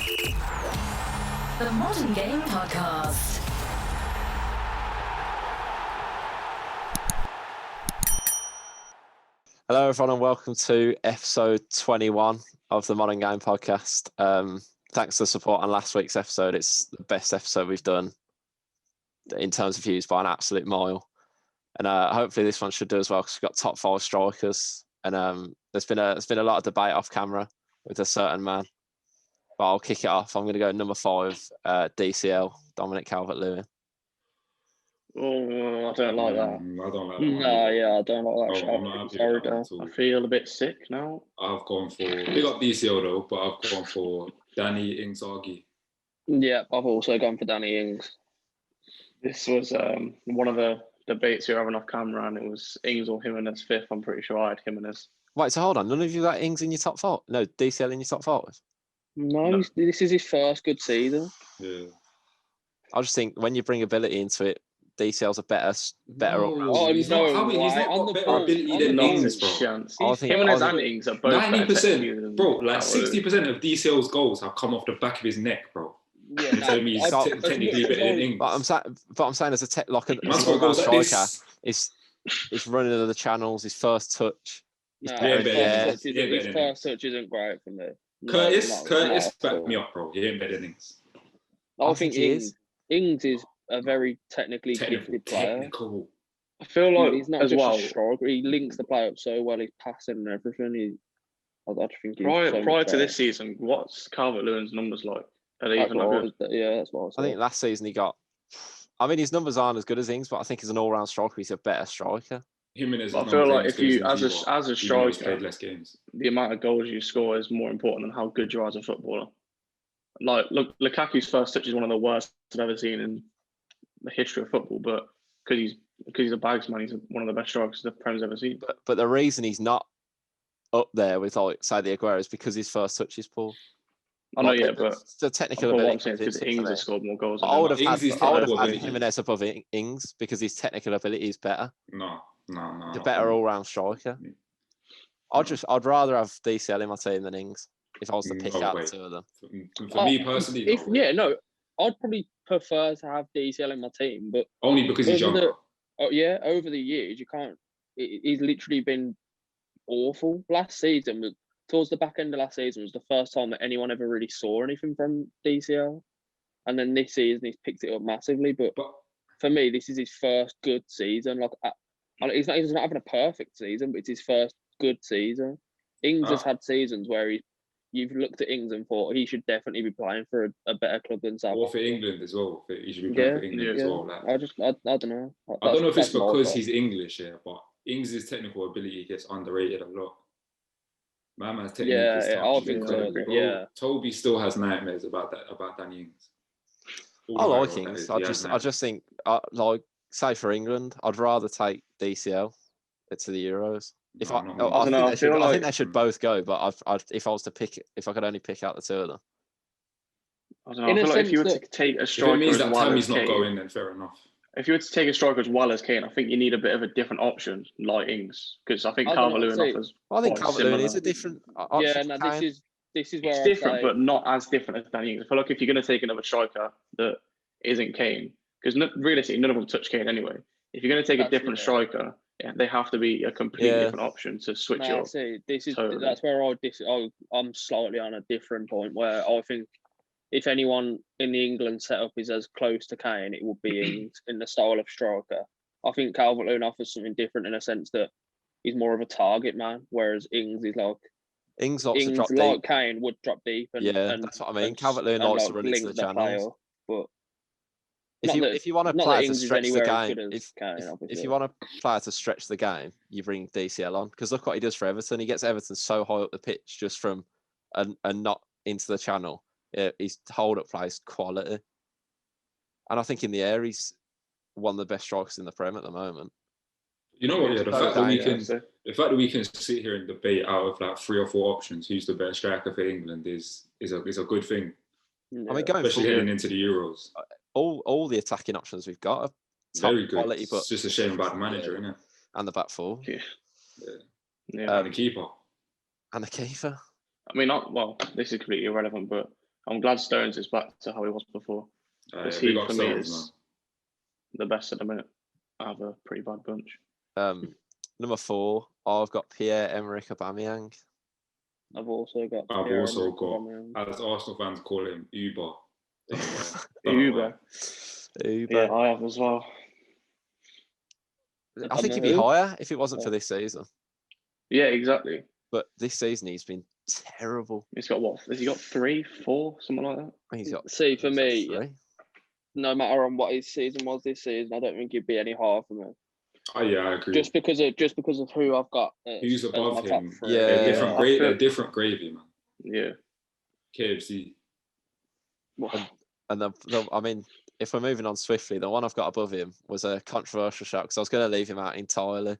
The Modern Game Podcast. Hello, everyone, and welcome to episode 21 of the Modern Game Podcast. Thanks for the support on last week's episode. It's the best episode we've done in terms of views by an absolute mile. And hopefully this one should do as well, because we've got top 5 strikers. And there's been a lot of debate off camera with a certain man. But I'll kick it off. I'm going to go number 5, DCL, Dominic Calvert-Lewin. Oh, I don't like that. I don't like that. No, yeah, I don't like that. I'm not happy Sorry, with that Dale. at all. I feel a bit sick now. I've gone for big up DCL though, but I've gone for Danny Ings-Argy. Yeah, I've also gone for Danny Ings. This was one of the debates we were having off camera, and it was Ings or Jimenez fifth. I'm pretty sure I had Jimenez. Wait, so hold on. None of you got Ings in your top 5? No, DCL in your top 5? No, this is his first good season. Yeah. I just think when you bring ability into it, DCL's a better. Oh, he's no, not, he's why? not On got the better ball, ability on than the Ings, bro. chance. I think- Jimenez I and think- Ings are both better technically 90%, than bro. Like Calvert-Lewin. 60% of DCL's goals have come off the back of his neck, bro. Yeah, You're telling me he's technically better than Ings. But I'm saying as a Man's got all-round goals like striker, this. it's running of the channels, his first touch. He's No, better in the air. his first touch isn't great for me. Curtis, No, back me up, bro. He ain't better than Ings. I think think he Ings is a very technically gifted player. Technical. I feel like Look, he's not as just well. a striker. He links the play up so well. He's passing and everything. I think he's Prior to this season, what's Calvert-Lewin's numbers like? Are they even like good? That's what I was I think last season he got. I mean, his numbers aren't as good as Ings, but I think as an all-round striker, he's a better striker. Jimenez. I feel like if you, as a played striker, less games. the amount of goals you score is more important than how good you are as a footballer. Like, look, Lukaku's first touch is one of the worst I've ever seen in the history of football, but because he's a bags man, he's one of the best strikers the Prem's ever seen. But the reason he's not up there with, like, say, the Aguero is because his first touch is poor. I know, Like, yeah, but the technical what I'm ability. saying is because Ings has scored more goals. I would have Ings is had technical ability. Jimenez above Ings because his technical ability is better. No. He's a better all-round striker. I'd rather have DCL in my team than Ings if I was to pick out the two of them. For me personally, I'd probably prefer to have DCL in my team, but only because he's younger. Over the years, you can't. He's literally been awful. Last season, towards the back end of last season, was the first time that anyone ever really saw anything from DCL. And then this season, he's picked it up massively. But for me, this is his first good season. He's not having a perfect season, but it's his first good season. Ings has had seasons where you've looked at Ings and thought he should definitely be playing for a better club than South. Or for England as well. He should be playing for England as well. Like, I don't know. I don't know if it's because he's English, but Ings' technical ability gets underrated a lot. My man's technical Toby still has nightmares about Danny Ings. I like Ings. I just think, like, say for England, I'd rather take DCL to the Euros. I think they should both go, but if I was to pick, if I could only pick out the two of them. I don't know. I feel like if you were to take a striker, if it means that Tammy's Kane, not going, then fair enough. If you were to take a striker as well as Kane, I think you need a bit of a different option like Ings, because I think Calvert-Lewin offers. I think Calvert-Lewin is a different option. This is where it's different, but not as different as Danny Ings. I feel like if you're going to take another striker that isn't Kane, because realistically none of them touch Kane anyway. If you're going to take a different striker, they have to be a completely different option to switch it up. That's where I'm slightly on a different point where I think if anyone in the England setup is as close to Kane, it would be Ings in the style of striker. I think Calvert-Lewin offers something different in a sense that he's more of a target man, whereas Ings is like Ings likes to drop like deep. Kane would drop deep. That's what I mean. Calvert-Lewin likes to run into the channels. But if you want to play to stretch the game, if you want to play to stretch the game, you bring DCL on, because look what he does for Everton. He gets Everton so high up the pitch just from and not into the channel. His hold up play is quality, and I think in the air he's one of the best strikers in the Prem at the moment. You know what? Yeah, the fact that we can sit here and debate out of like 3 or 4 options who's the best striker for England is a good thing. I mean, especially heading into the Euros. All the attacking options we've got are very good. Quality, but it's just a shame about the manager, isn't it? And the back four. Yeah. And the keeper. And the keeper. I mean, this is completely irrelevant, but I'm glad Stones is back to how he was before. Because he, for me, is the best at the minute. I have a pretty bad bunch. Number 4, I've got Pierre-Emerick Aubameyang. I've also got, as Arsenal fans call him, Uber. Uber. Yeah, I have as well. I think he'd be higher if it wasn't for this season. Yeah, exactly. But this season he's been terrible. He's got what? Has he got 3, 4, something like that? He's got. See, for me, no matter on what his season was this season, I don't think he'd be any higher for me. Oh yeah, I agree. Just because of who I've got. Who's above him? Yeah, they're different gravy, man. Yeah. KFC. And I mean, if we're moving on swiftly, the one I've got above him was a controversial shot because I was going to leave him out entirely,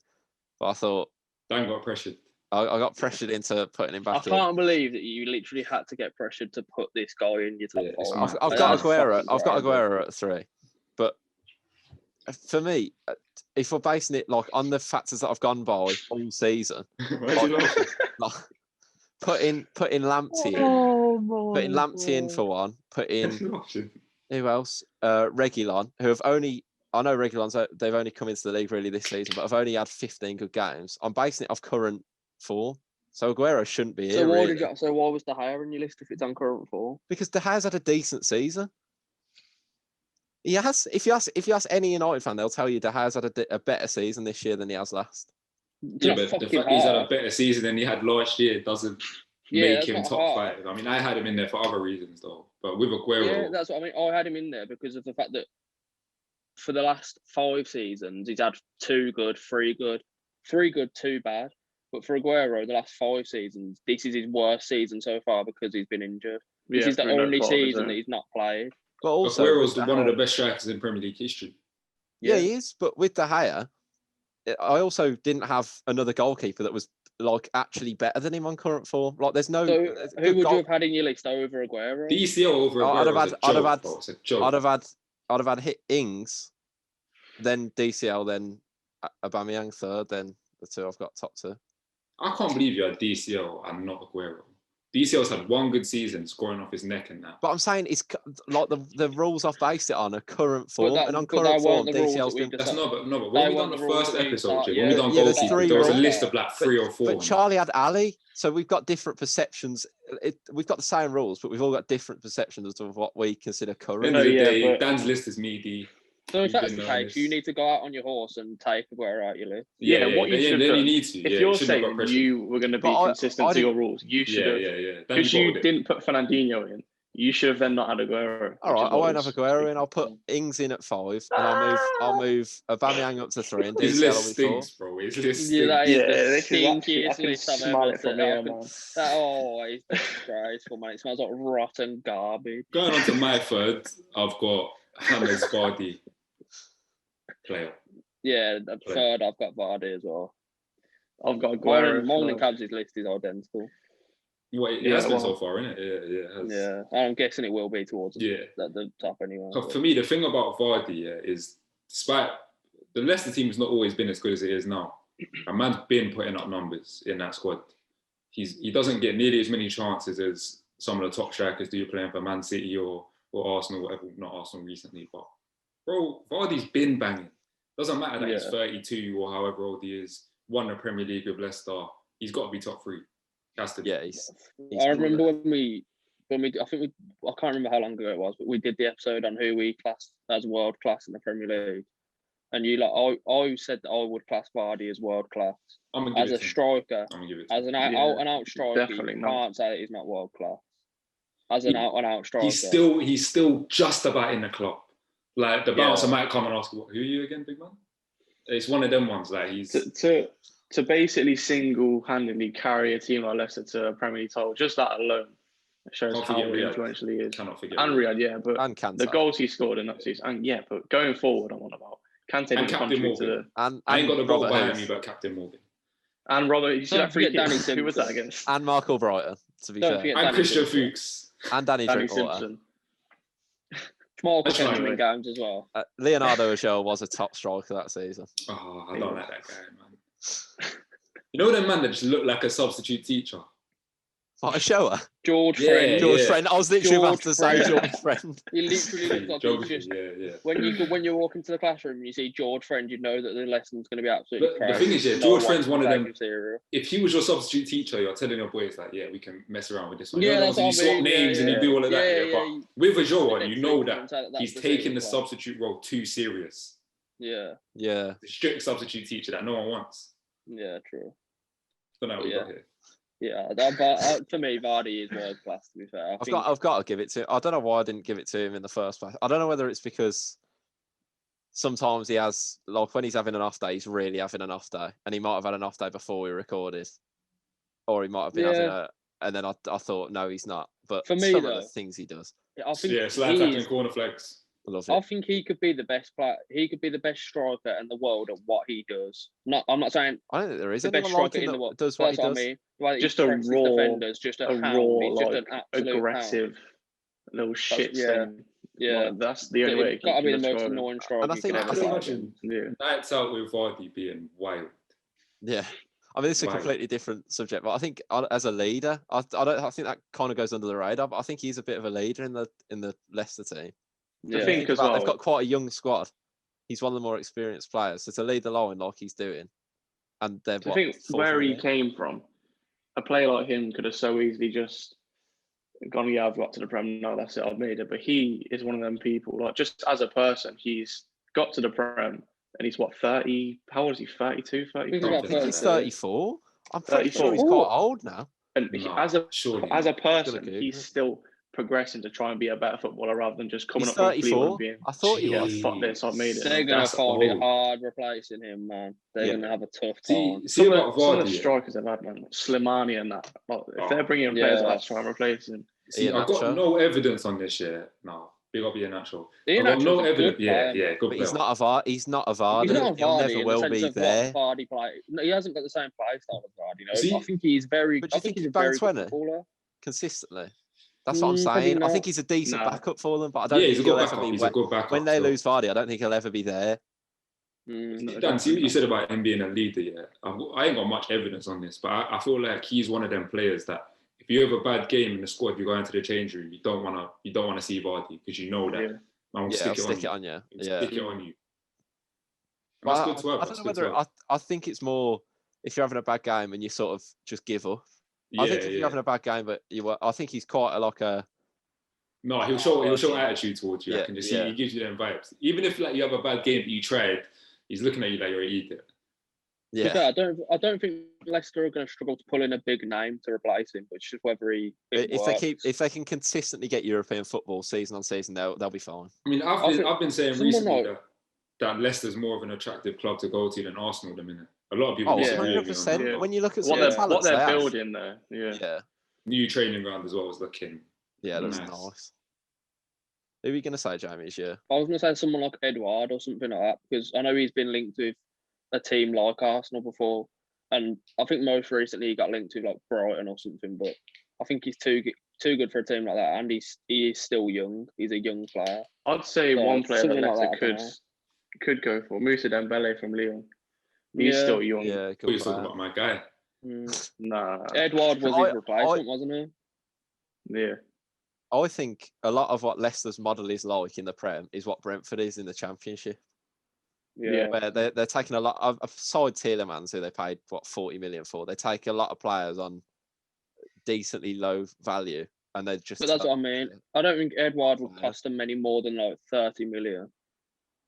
but I thought Dan got pressured. I got pressured into putting him back in. I can't believe that you literally had to get pressured to put this guy in your top 5. I've got Aguero. I've got Aguero at 3, but for me, if we're basing it like on the factors that I've gone by all season, putting Lamptey in, putting Lamptey in for one, putting who else? Reguilon, who have only. I know Reguilon's they've only come into the league really this season, but I've only had 15 good games. I'm basing it off current form, so Aguero shouldn't be here. So why was De Gea in your list if it's on current form? Because De Gea's had a decent season. He has. If you ask any United fan, they'll tell you De Gea's had a better season this year than he has last. Yeah, but the fact he's had a better season than he had last year doesn't make him top 5. I mean, I had him in there for other reasons though. But with Aguero, yeah, that's what I mean. I had him in there because of the fact that for the last 5 seasons, he's had 2 good, 3 good, 3 good, 2 bad. But for Aguero, the last 5 seasons, this is his worst season so far because he's been injured. This is the only season that he's not played. But also, Aguero's one of the best strikers in Premier League history. Yeah, he is. But with De Gea, I also didn't have another goalkeeper that was like actually better than him on current form. Like, there's no. So who would you have had in your list over Aguero? DCL over Aguero. I'd have had Ings, then DCL, then Aubameyang third, then the 2 I've got top 2. I can't believe you had DCL and not Aguero. DCL's had 1 good season scoring off his neck and that. But I'm saying it's like the rules I've based it on are current form, and on current form, DCL's been. That's but when we done the first episode, when we done goalkeepers, there was a list of like 3 or 4. But Charlie had Ali, so we've got different perceptions. We've got the same rules, but we've all got different perceptions of what we consider current. End of the day, Dan's list is meaty. So if that's the case, you need to go out on your horse and take Aguero out your list. What you should do. You need to. If you're saying you were going to be consistent to your rules, you should have. Because you didn't put Fernandinho in, you should have then not had Aguero. All right, I won't have Aguero in. I'll put Ings in at 5, and I'll move Aubameyang up to 3, and his list stinks, bro. His list stinks. That is the stinkiest list I've ever seen. It's disgraceful, man. It smells like rotten garbage. Going on to my 3rd, I've got James Vardy. Player. Yeah, the 3rd I've got Vardy as well. I've got Aguero. Mine and Cabs' list is identical. Well, it has been so far, isn't it? Yeah, it has. Yeah, I'm guessing it will be towards the top anyway. For me, the thing about Vardy is, despite the Leicester team has not always been as good as it is now, a man's been putting up numbers in that squad. He doesn't get nearly as many chances as some of the top strikers do playing for Man City or Arsenal, whatever. Not Arsenal recently, but bro, Vardy's been banging. Doesn't matter that he's 32 or however old he is. Won the Premier League with Leicester. He's got to be top 3. Has to be. Yeah, he's I remember when we I can't remember how long ago it was, but we did the episode on who we classed as world class in the Premier League, and I said that I would class Vardy as world class as a striker, as an out striker. Definitely you not. Can't say that he's not world class. As an out striker, he's still just about in the club. Like the bouncer might come and ask, "Who are you again, big man?" It's one of them ones. Like he's to basically single-handedly carry a team like Leicester to a Premier League title. Just that alone shows how influential he is. Cannot forget. And Riyad, but and the goals he scored in that season, but going forward, I'm on about Kante and Captain Morgan. I ain't got the ball behind me, but Captain Morgan. And Robert, you see that free kick? Danny Who was that against? And Michael Brighton, to be fair. And Christian Fuchs. And Danny Drinkwater. Simpson. Small potential in games as well. Leonardo Ochoa was a top striker that season. Oh, I don't like that guy, man. You know them man that just look like a substitute teacher? What, a shower? George Yeah, Friend. George Friend. I was literally about to say Friend. George Friend. He literally looks like he's just. When you walk into the classroom and you see George Friend, you know that the lesson's going to be absolutely crazy. The thing is, George Friend's one of them. If he was your substitute teacher, you're telling your boys like, we can mess around with this one. Yeah, you swap names and you do all of that. But with a Joe, you know that he's taking the substitute role too serious. Yeah. Yeah. The strict substitute teacher that no one wants. Yeah, true. Don't know how we got here. Yeah, but for me, Vardy is world class. To be fair, I've got to give it to him. I don't know why I didn't give it to him in the first place. I don't know whether it's because sometimes he has, like when he's having an off day, he's really having an off day, and he might have had an off day before we recorded, or he might have been having a. And then I thought, no, he's not. But for me, some of the things he does. I think slide tackling, corner flags. I think he could be the best player. He could be the best striker in the world at what he does. I'm not saying. I don't think there is the best striker in the world. Does what he does. I mean. Like just a raw, defenders, just a raw, he's like just an absolute aggressive little shit thing. Yeah, like, that's the only way. It's got to be the most annoying striker. And I think I can imagine nights out with Vardy being wild. Yeah. I mean, it's a completely different subject, but I think as a leader, I think that kind of goes under the radar. But I think he's a bit of a leader in the Leicester team. I think as well, they've got quite a young squad. He's one of the more experienced players, so to lead the line like he's doing, and they're. I think where he came from, a player like him could have so easily just gone, I've got to the Prem, no, that's it, I've made it. But he is one of them people, like just as a person, he's got to the Prem and he's 30, how old is he, 32, 33? I think he's 34. I'm pretty sure he's quite old now. And as a person, he's still progressing to try and be a better footballer rather than just coming up from Cleveland and being, I thought he was. Fuck this, I've made it. They're going to find it hard replacing him, man. They're going to have a tough time. Some of the strikers they've had, man, Slimani and that. Like, if they're bringing in players like that to try and replace him. I've got no evidence on this yet. No. Big up Ian Natural. I've got no evidence. Good but he's not a Vardy. He's not a Vardy. He'll never will be there. Vardy play. No, he hasn't got the same play style as Vardy. I think he's very. But do you think he's a very good footballer consistently? That's what I'm saying. I think he's a decent backup for them, but I don't think he'll ever be. He's a good backup. When they lose Vardy, I don't think he'll ever be there. Dan, see what you said about him being a leader. Yeah, I ain't got much evidence on this, but I feel like he's one of them players that if you have a bad game in the squad, you go into the change room, you don't want to see Vardy because you know that man will stick it on you. Stick it on you. That's good to have. I don't know whether I think it's more if you're having a bad game and you sort of just give up. I think if you're having a bad game, but I think he's quite No, he'll show attitude towards you. I can just see he gives you them vibes. Even if like you have a bad game but you tried, he's looking at you like you're an idiot. Yeah, I don't think Leicester are going to struggle to pull in a big name to replace him, but it's just whether if they can consistently get European football season on season, they'll be fine. I mean, I've been saying recently that Leicester's more of an attractive club to go to than Arsenal at the minute. A lot of people. 100%. When you look at what they're building there, new training ground as well is looking. Yeah, that's nice. Who are you going to say, Jamie? I was going to say someone like Edouard or something like that, because I know he's been linked with a team like Arsenal before, and I think most recently he got linked to like Brighton or something. But I think he's too good for a team like that, and he is still young. He's a young player. I'd say one player that Leicester could go for Moussa Dembele from Lyon. He's still young. Yeah, you're talking about my guy. Nah, Edouard was his replacement, wasn't he? Yeah. I think a lot of what Leicester's model is like in the Prem is what Brentford is in the Championship. Yeah, where they're taking a lot of aside Tielemans, who they paid 40 million for. They take a lot of players on decently low value, and they just. But that's what I mean. I don't think Edouard would cost them any more than like 30 million.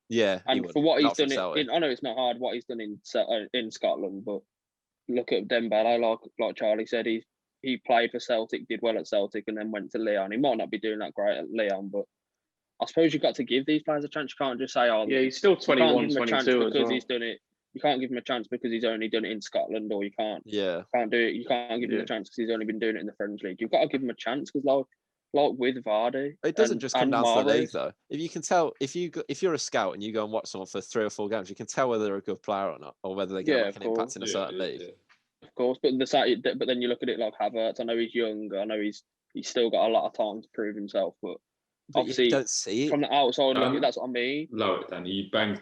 Yeah, and for what he's done, I know it's not hard what he's done in Scotland, but look at Dembele. Like Charlie said, he played for Celtic, did well at Celtic, and then went to Lyon. He might not be doing that great at Lyon, but I suppose you've got to give these players a chance. You can't just say, he's still 21, 22 because he's done it. You can't give him a chance because he's only done it in Scotland, or you can't. Yeah. Can't do it. You can't give him a chance because he's only been doing it in the French league. You've got to give him a chance because, like with Vardy, it doesn't just come down to the league though. If you can tell, if you're a scout and you go and watch someone for 3 or 4 games, you can tell whether they're a good player or not, or whether they get an impact in a certain league. Of course, but then you look at it like Havertz. I know he's young. I know he's still got a lot of time to prove himself, but obviously you don't see it from the outside. That's what I mean. Low it, Dan.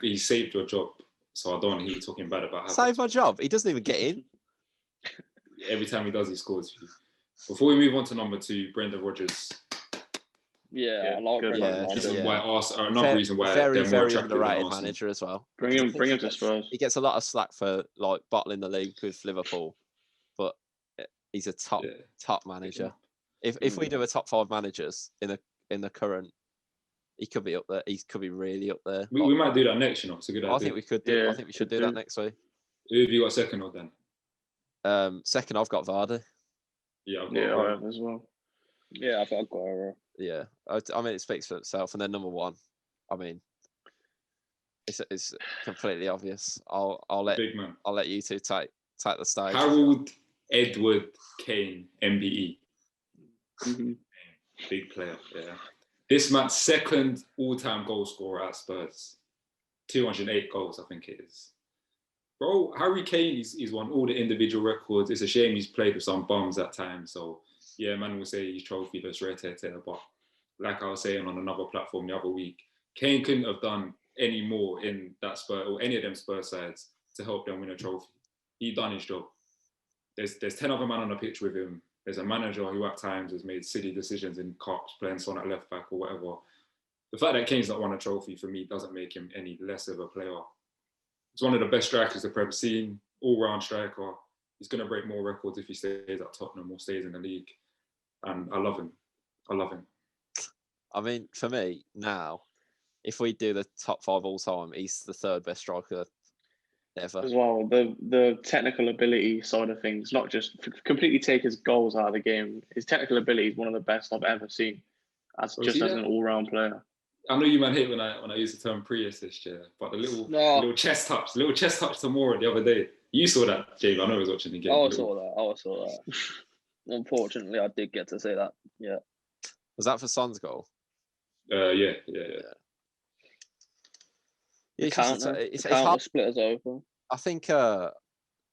He saved your job, so I don't want to hear you talking bad about Havertz. Save my job. He doesn't even get in. Every time he does, he scores. Before we move on to number 2, Brendan Rodgers. Yeah, I like Brendan Rodgers. Another reason why very, they're more very underrated underrated manager as well. Bring him to Spurs. He gets a lot of slack for like bottling the league with Liverpool, but he's a top manager. If we do a top 5 managers in the current, he could be up there. He could be really up there. We might do that next, you know. It's a good idea. I think we could do. I think we should do that next week. Who have you got second or then? Second, I've got Vardy. Yeah, I have as well. Yeah, I've got Aguero. Yeah, I mean it speaks for itself. And then number 1, I mean, it's completely obvious. I'll let you two take the stage. Harold Edward Kane, MBE. Big player. Yeah. This man's second all-time goal scorer at Spurs. 208 goals, I think it is. Bro, Harry Kane, he's won all the individual records. It's a shame he's played with some bums at times. So, yeah, man will say he's trophyless, but like I was saying on another platform the other week, Kane couldn't have done any more in that Spurs or any of them Spurs sides to help them win a trophy. He done his job. There's 10 other men on the pitch with him. There's a manager who at times has made silly decisions in cups, playing Son at left back or whatever. The fact that Kane's not won a trophy for me doesn't make him any less of a player. He's one of the best strikers I've ever seen, all-round striker. He's going to break more records if he stays at Tottenham or stays in the league. And I love him. I mean, for me, now, if we do the top 5 all-time, he's the 3rd best striker ever. As well, the technical ability side of things, not just completely take his goals out of the game. His technical ability is one of the best I've ever seen, as an all-round player. I know you man hate when I use the term pre-assist, but the little chest touch to Moura the other day. You saw that, James. I know I was watching the game. I saw that. Unfortunately, I did get to see that. Yeah. Was that for Son's goal? Yeah. It's hard to split us over. I think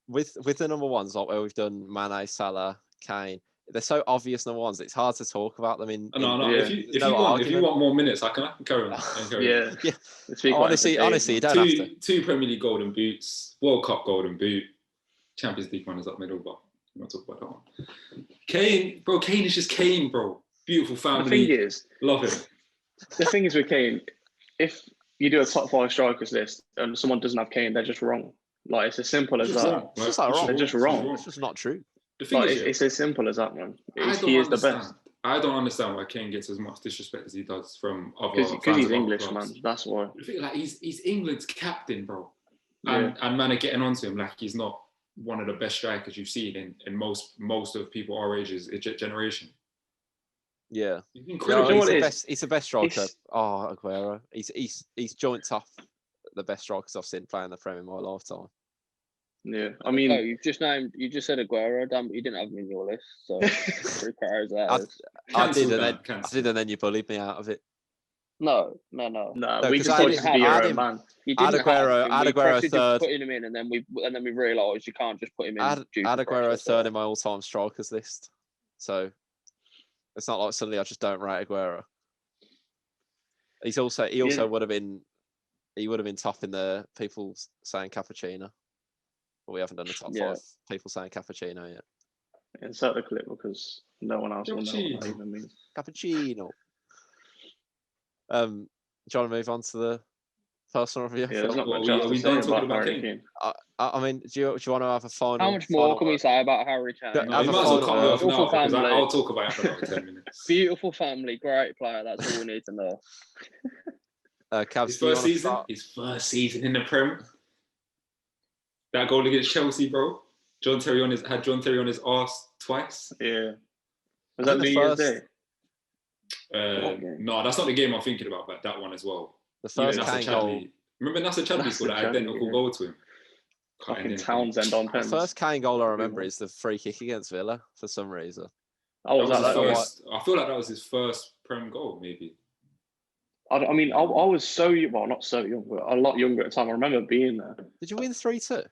with the number 1s, like where we've done Mane, Salah, Kane, they're so obvious number 1s. It's hard to talk about them in. No. If you want more minutes, I can carry on. Yeah. Honestly, you don't have to. 2 Premier League golden boots, World Cup golden boot, Champions League runners up middle, but I'm not talking about that one. Kane is just Kane, bro. Beautiful family. The thing is, love him. The thing is with Kane, if you do a top 5 strikers list and someone doesn't have Kane, they're just wrong. Like, it's as simple as that. It's just like wrong. They're just wrong. It's just not true. The thing is, it's as simple as that, man. He is the best. I don't understand why Kane gets as much disrespect as he does from other fans. Because he's English, man. That's why. I feel like he's England's captain, bro. And man are getting onto him like he's not one of the best strikers you've seen in most of people our age's generation. Yeah, incredible. He's the best striker. Aguero. He's joint top the best strikers I've seen playing the Prem in my lifetime. Yeah, I mean, no, you just said Aguero. Damn, you didn't have him in your list, so I did, and then you bullied me out of it. No. We just thought you could be your own man. Aguero third. Putting him in, and then we realised you can't just put him in. Aguero third in my all-time strikers list. So it's not like suddenly I just don't rate Aguero. He also would have been top in the people saying cappuccino. But we haven't done the top 5 people saying cappuccino yet. Insert the clip because no one else will know what that even means. Cappuccino. Do you want to move on to the personal review? Yeah, there's not much else to say about Harry Kane. I mean, do you want to have a final? How much more can we say about Harry Kane? You might as well cut me off now because I'll talk about it for another 10 minutes. Beautiful family, great player. That's all we need to know. Cavs, his first season in the Prem. That goal against Chelsea, bro. John Terry had John Terry on his arse twice. Yeah. Was that New Year's Day? No, that's not the game I'm thinking about, but that one as well. The first Kane goal. Remember Nasser Chadli scored that identical goal to him. Fucking Townsend on pens. The first Kane goal I remember is the free kick against Villa for some reason. Oh, was that first? I feel like that was his first Prem goal, maybe. I mean, I was so young, well, not so young, but a lot younger at the time. I remember being there. Did you win 3-2?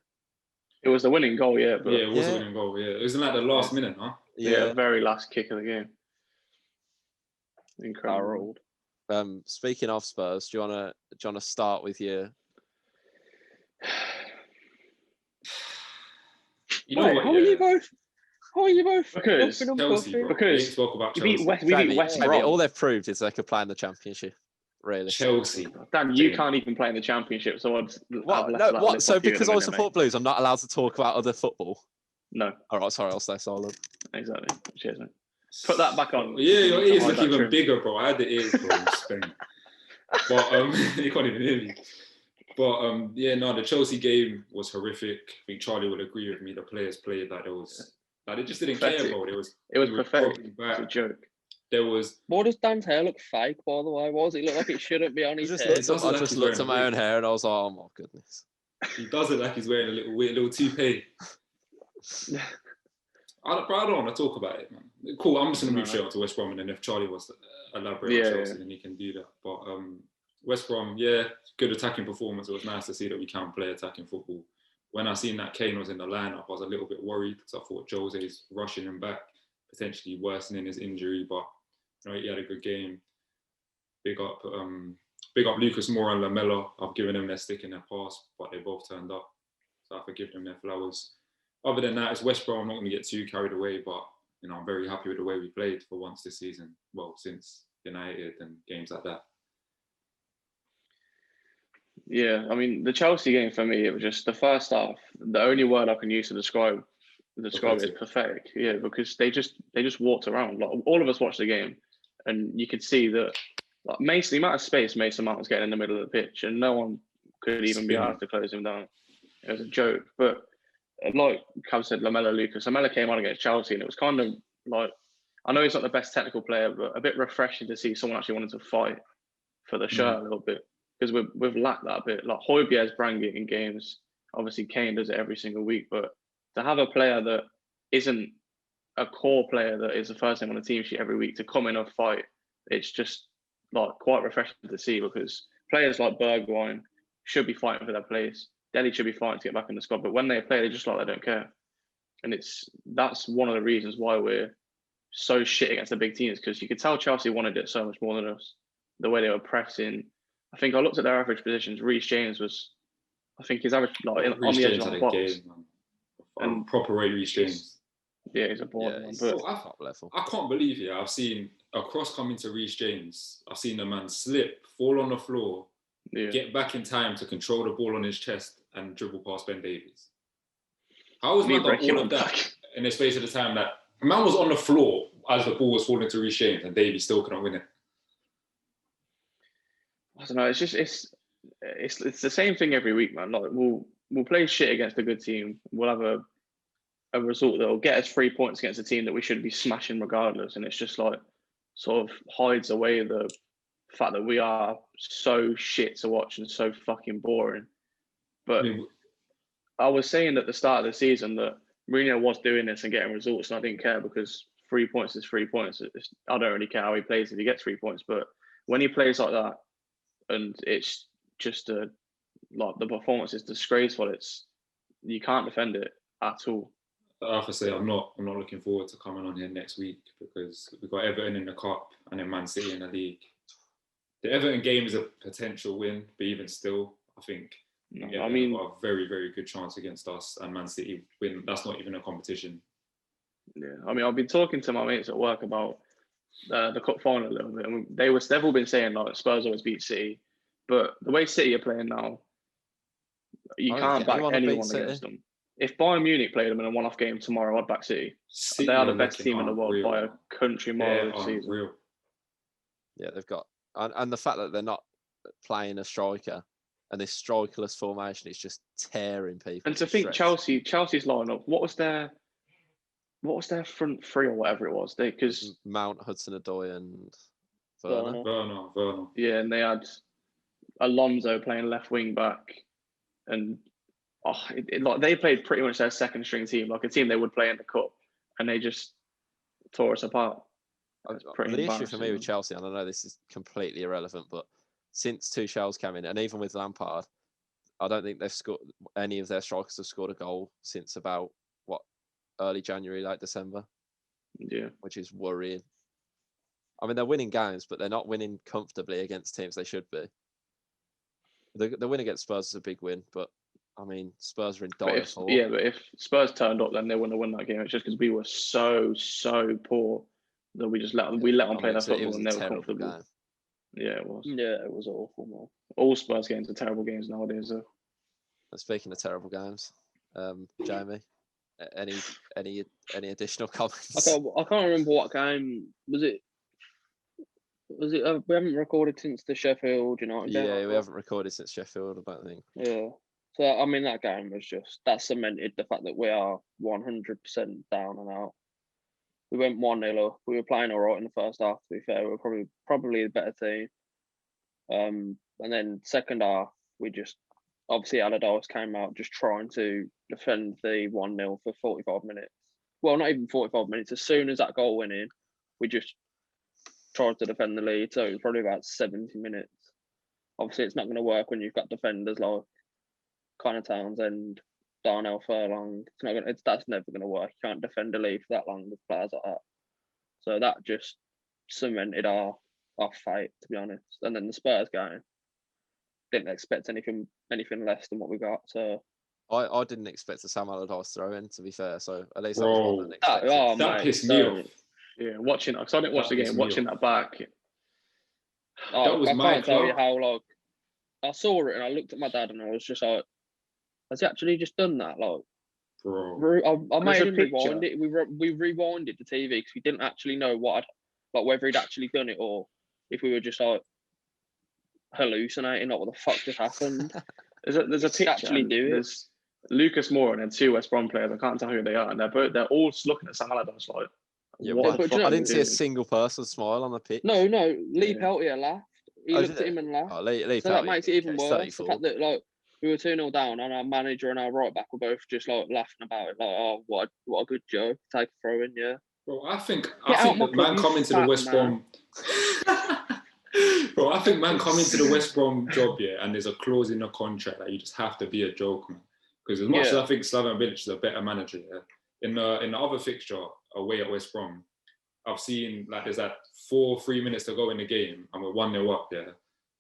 It was the winning goal, yeah. But it was a winning goal, yeah. It was in like the last minute, huh? Yeah, very last kick of the game. Incredible. Speaking of Spurs, do you wanna start with your? You know what? How are you both? Oh, you both Because huffing and Chelsea, puffing. bro. Because We ain't spoke about we beat Chelsea. West Jamie, Brom. all they've proved is they could play in the Championship. Really. Chelsea. Dan, you can't even play in the Championship, so I'd What? left No, that what? lip So off you in because a I minute, support mate. Blues, I'm not allowed to talk about other football. No, All right, sorry, I'll stay silent. exactly. Cheers, mate. Put that back on. Yeah, your You need to ears hide look that even trim. bigger, bro. I had the ears, bro, in Spain. But you can't even hear me. But yeah, no, the Chelsea game was horrific. I think Charlie would agree with me. The players played like they just didn't care, bro. It was pathetic. It was a joke. There was. Why does Dan's hair look fake, by the way? Why does it look like it shouldn't be on his head? I just looked at my own hair and I was like, oh my goodness. He does it like he's wearing a little weird little toupee. I don't want to talk about it, man. Cool, I'm just going to move straight on to West Brom, and then if Charlie wants to elaborate on Chelsea, then he can do that. But West Brom, yeah, good attacking performance. It was nice to see that we can play attacking football. When I seen that Kane was in the lineup, I was a little bit worried because I thought Jose's rushing him back, potentially worsening his injury. But you know, he had a good game. Big up Lucas Moura and Lamela. I've given them their stick in their pass, but they both turned up, so I forgive them their flowers. Other than that, it's West Brom. I'm not going to get too carried away, but you know, I'm very happy with the way we played for once this season. Well, since United and games like that. Yeah, I mean, the Chelsea game for me, it was just the first half. The only word I can use to describe it is pathetic. Yeah, because they just walked around. Like all of us watched the game, and you could see that like the amount of space Mason Mount was getting in the middle of the pitch, and no one could even be asked to close him down. It was a joke. But like Cav said, Lamela came on against Chelsea, and it was kind of like, I know he's not the best technical player, but a bit refreshing to see someone actually wanting to fight for the shirt a little bit. Because we've lacked that a bit. Like Højbjerg's bringing it in games. Obviously, Kane does it every single week. But to have a player that isn't a core player that is the first name on the team sheet every week to come in and fight, it's just like quite refreshing to see, because players like Bergwijn should be fighting for their place. Dele should be fighting to get back in the squad. But when they play, they just like they don't care. And that's one of the reasons why we're so shit against the big teams, because you could tell Chelsea wanted it so much more than us. The way they were pressing. I think I looked at their average positions. Reece James was, I think his average like on the edge of the box. And proper Reece James. Yeah, he's a baller. Yeah, I can't believe it. I've seen a cross come into Reece James. I've seen the man slip, fall on the floor, get back in time to control the ball on his chest and dribble past Ben Davies. How was man done all of that in the space of the time that a man was on the floor as the ball was falling to Reece James and Davies still couldn't win it? I don't know. It's just it's the same thing every week, man. Like we'll play shit against a good team. We'll have a result that will get us 3 points against a team that we should be smashing regardless. And it's just like sort of hides away the fact that we are so shit to watch and so fucking boring. But I was saying at the start of the season that Mourinho was doing this and getting results, and I didn't care because 3 points is 3 points. I don't really care how he plays if he gets 3 points. But when he plays like that, and it's just like the performance is disgraceful. You can't defend it at all. I have to say, I'm not looking forward to coming on here next week because we've got Everton in the cup and then Man City in the league. The Everton game is a potential win, but even still, I think we've got a very, very good chance against us, and Man City win. That's not even a competition. Yeah, I mean, I've been talking to my mates at work about the cup final a little bit, and they've all been saying like Spurs always beat City, but the way City are playing now, you can't back anyone against them. If Bayern Munich played them in a one-off game tomorrow, I'd back City. They are the best team in the world by a country mile this season. Real. Yeah, they've got, and the fact that they're not playing a striker and this strikerless formation is just tearing people. And to think Chelsea's lineup, what was their front three or whatever it was? Because Mount, Hudson-Odoi, and Werner. Yeah, and they had Alonso playing left wing back, and like they played pretty much their second string team, like a team they would play in the cup, and they just tore us apart. The issue for me with Chelsea, and I know this is completely irrelevant, but since Tuchel's come in, and even with Lampard, I don't think they've scored any of their strikers have scored a goal since about early January, late December. Yeah, which is worrying. I mean, they're winning games, but they're not winning comfortably against teams they should be. The win against Spurs is a big win, but I mean, Spurs are in dire form. But if Spurs turned up, then they wouldn't have won that game. It's just because we were so poor that we just let them play their football and they were comfortable. Game. Yeah, it was. Yeah, it was awful, man. All Spurs games are terrible games nowadays. Speaking of terrible games, Jamie, any additional comments? I can't remember what game was it. We haven't recorded since the Sheffield United game. Yeah, we haven't recorded since Sheffield, I don't think. Yeah. So, I mean, that game was that cemented the fact that we are 100% down and out. We went 1-0 up. We were playing all right in the first half, to be fair. We were probably the better team. And then second half, we just, obviously Allardyce came out just trying to defend the 1-0 for 45 minutes. Well, not even 45 minutes. As soon as that goal went in, we just tried to defend the lead. So it was probably about 70 minutes. Obviously, it's not going to work when you've got defenders like Connor Townsend, Darnell Furlong. That's never going to work. You can't defend a lead for that long with players like that. So that just cemented our fate, to be honest. And then the Spurs game, didn't expect anything less than what we got. So I didn't expect a Sam Allardyce throw in, to be fair. So at least that pissed me off. Yeah, watching because I didn't watch the game. Watching that back, that was my can't tell you how I saw it and I looked at my dad and I was just like, has he actually just done that? Like, bro, I made him rewind it. We rewinded the TV because we didn't actually know whether he'd actually done it or if we were just like hallucinating, like what the fuck just happened. There's a picture. Actually do There's Lucas Moore and then two West Brom players. I can't tell who they are, and they're all looking at Sam Allardyce like. Yeah, I didn't see a single person smile on the pitch. No, Lee Peltier laughed. He looked at him and laughed. Lee so that makes it even worse. 34. The fact that we were 2-0 down and our manager and our right back were both just laughing about it. What a good joke. Take a throw in, yeah. Bro, I think the man coming to the West Brom. Bro, I think man coming to the West Brom job, yeah, and there's a clause in the contract that you just have to be a joke, man. Because as much as I think Slaven Bilic is a better manager, yeah, in the other fixture away at West Brom, I've seen there's 3 minutes to go in the game and we're 1-0 up, yeah,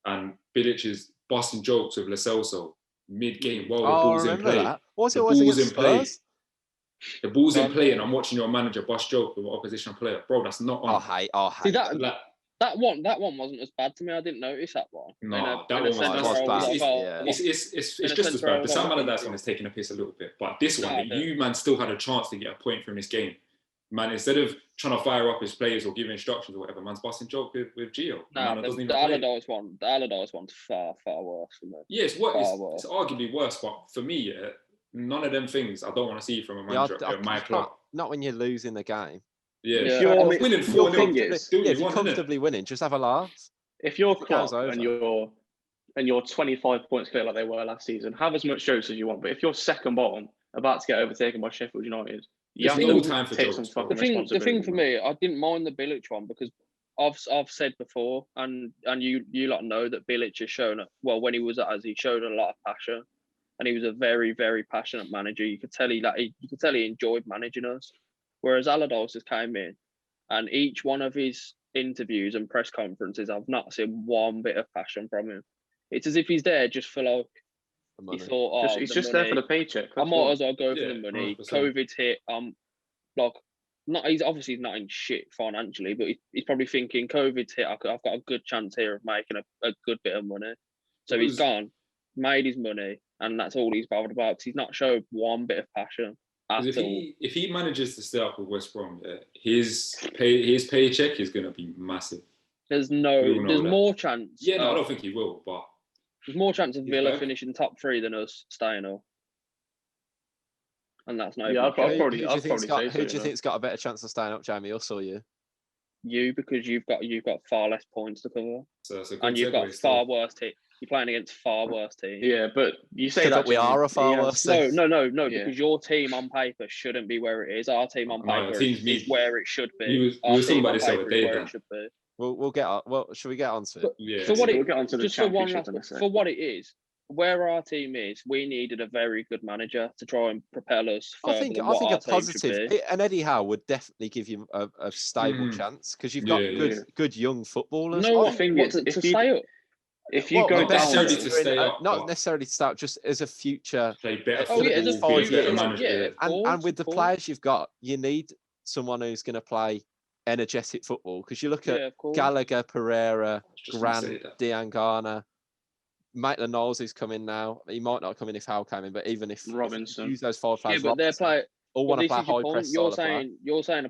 and Bilic is busting jokes with Lo Celso mid-game while the ball's in play. That. What's it always against Spurs? The ball's in play and I'm watching your manager bust joke with an opposition player. Bro, that's not on. I hate that one wasn't as bad to me. I didn't notice that one. No, that one was bad. It's just as bad. The Sam Allardyce one is taking a piss a little bit. But this one, you, man, still had a chance to get a point from this game. Man, instead of trying to fire up his players or give instructions or whatever, man's busting joke with Gio. The Allardyce one's far worse for me. Yeah, it's arguably worse. But for me, none of them things I don't want to see from a manager at my club. Not when you're losing the game. Yeah, if you're winning 4-0, if you're comfortably winning, just have a laugh. If you're Klopp and you're 25 points clear like they were last season, have as much jokes as you want. But if you're second bottom, about to get overtaken by Sheffield United, you have to time for take jokes, some fucking responsibility. The thing for me, I didn't mind the Bilic one because I've said before, and you lot know that Bilic has shown when he was at us, he showed a lot of passion, and he was a very, very passionate manager. You could tell he enjoyed managing us. Whereas Allardyce has came in, and each one of his interviews and press conferences, I've not seen one bit of passion from him. It's as if he's there just for he thought, he's just there for the paycheck. I might as well go for the money. 100%. COVID's hit. He's obviously not in shit financially, but he's probably thinking COVID's hit. I've got a good chance here of making a good bit of money. So he's gone, made his money, and that's all he's bothered about. Because he's not showed one bit of passion. If he manages to stay up with West Brom, his paycheck is going to be massive. There's more chance. Yeah, no, I don't think he will, but there's more chance of Villa finishing top 3 than us staying up. And that's no. Yeah, I'll probably who do you think's got a better chance of staying up, Jamie, or so you? You, because you've got far less points to cover, and you've got far worse teams. You're playing against far worse teams. Yeah, but you say that we are a far worse team. No, because your team on paper shouldn't be where it is. Our team on paper is where it should be. We were talking about this the other day. We'll get on. Well, should we get on to it? Yeah. We'll get on to the championship for what it is. Where our team is, we needed a very good manager to try and propel us further. I think a positive, and Eddie Howe would definitely give you a stable chance because you've got good young footballers. No, the thing is, if you stay up. if you go down, to stay up, not necessarily to start, just as a future. Play better Oh, yeah, as a football, be a better future, manager. yeah. And with the players you've got, you need someone who's going to play energetic football. Because you look at Gallagher, Pereira, Grant, Diangana, Maitland-Niles who's coming now. He might not come in if Hal came in, but even if Robinson, if you use those 5 players, yeah, but they're playing. all want to play high press style of play. You're saying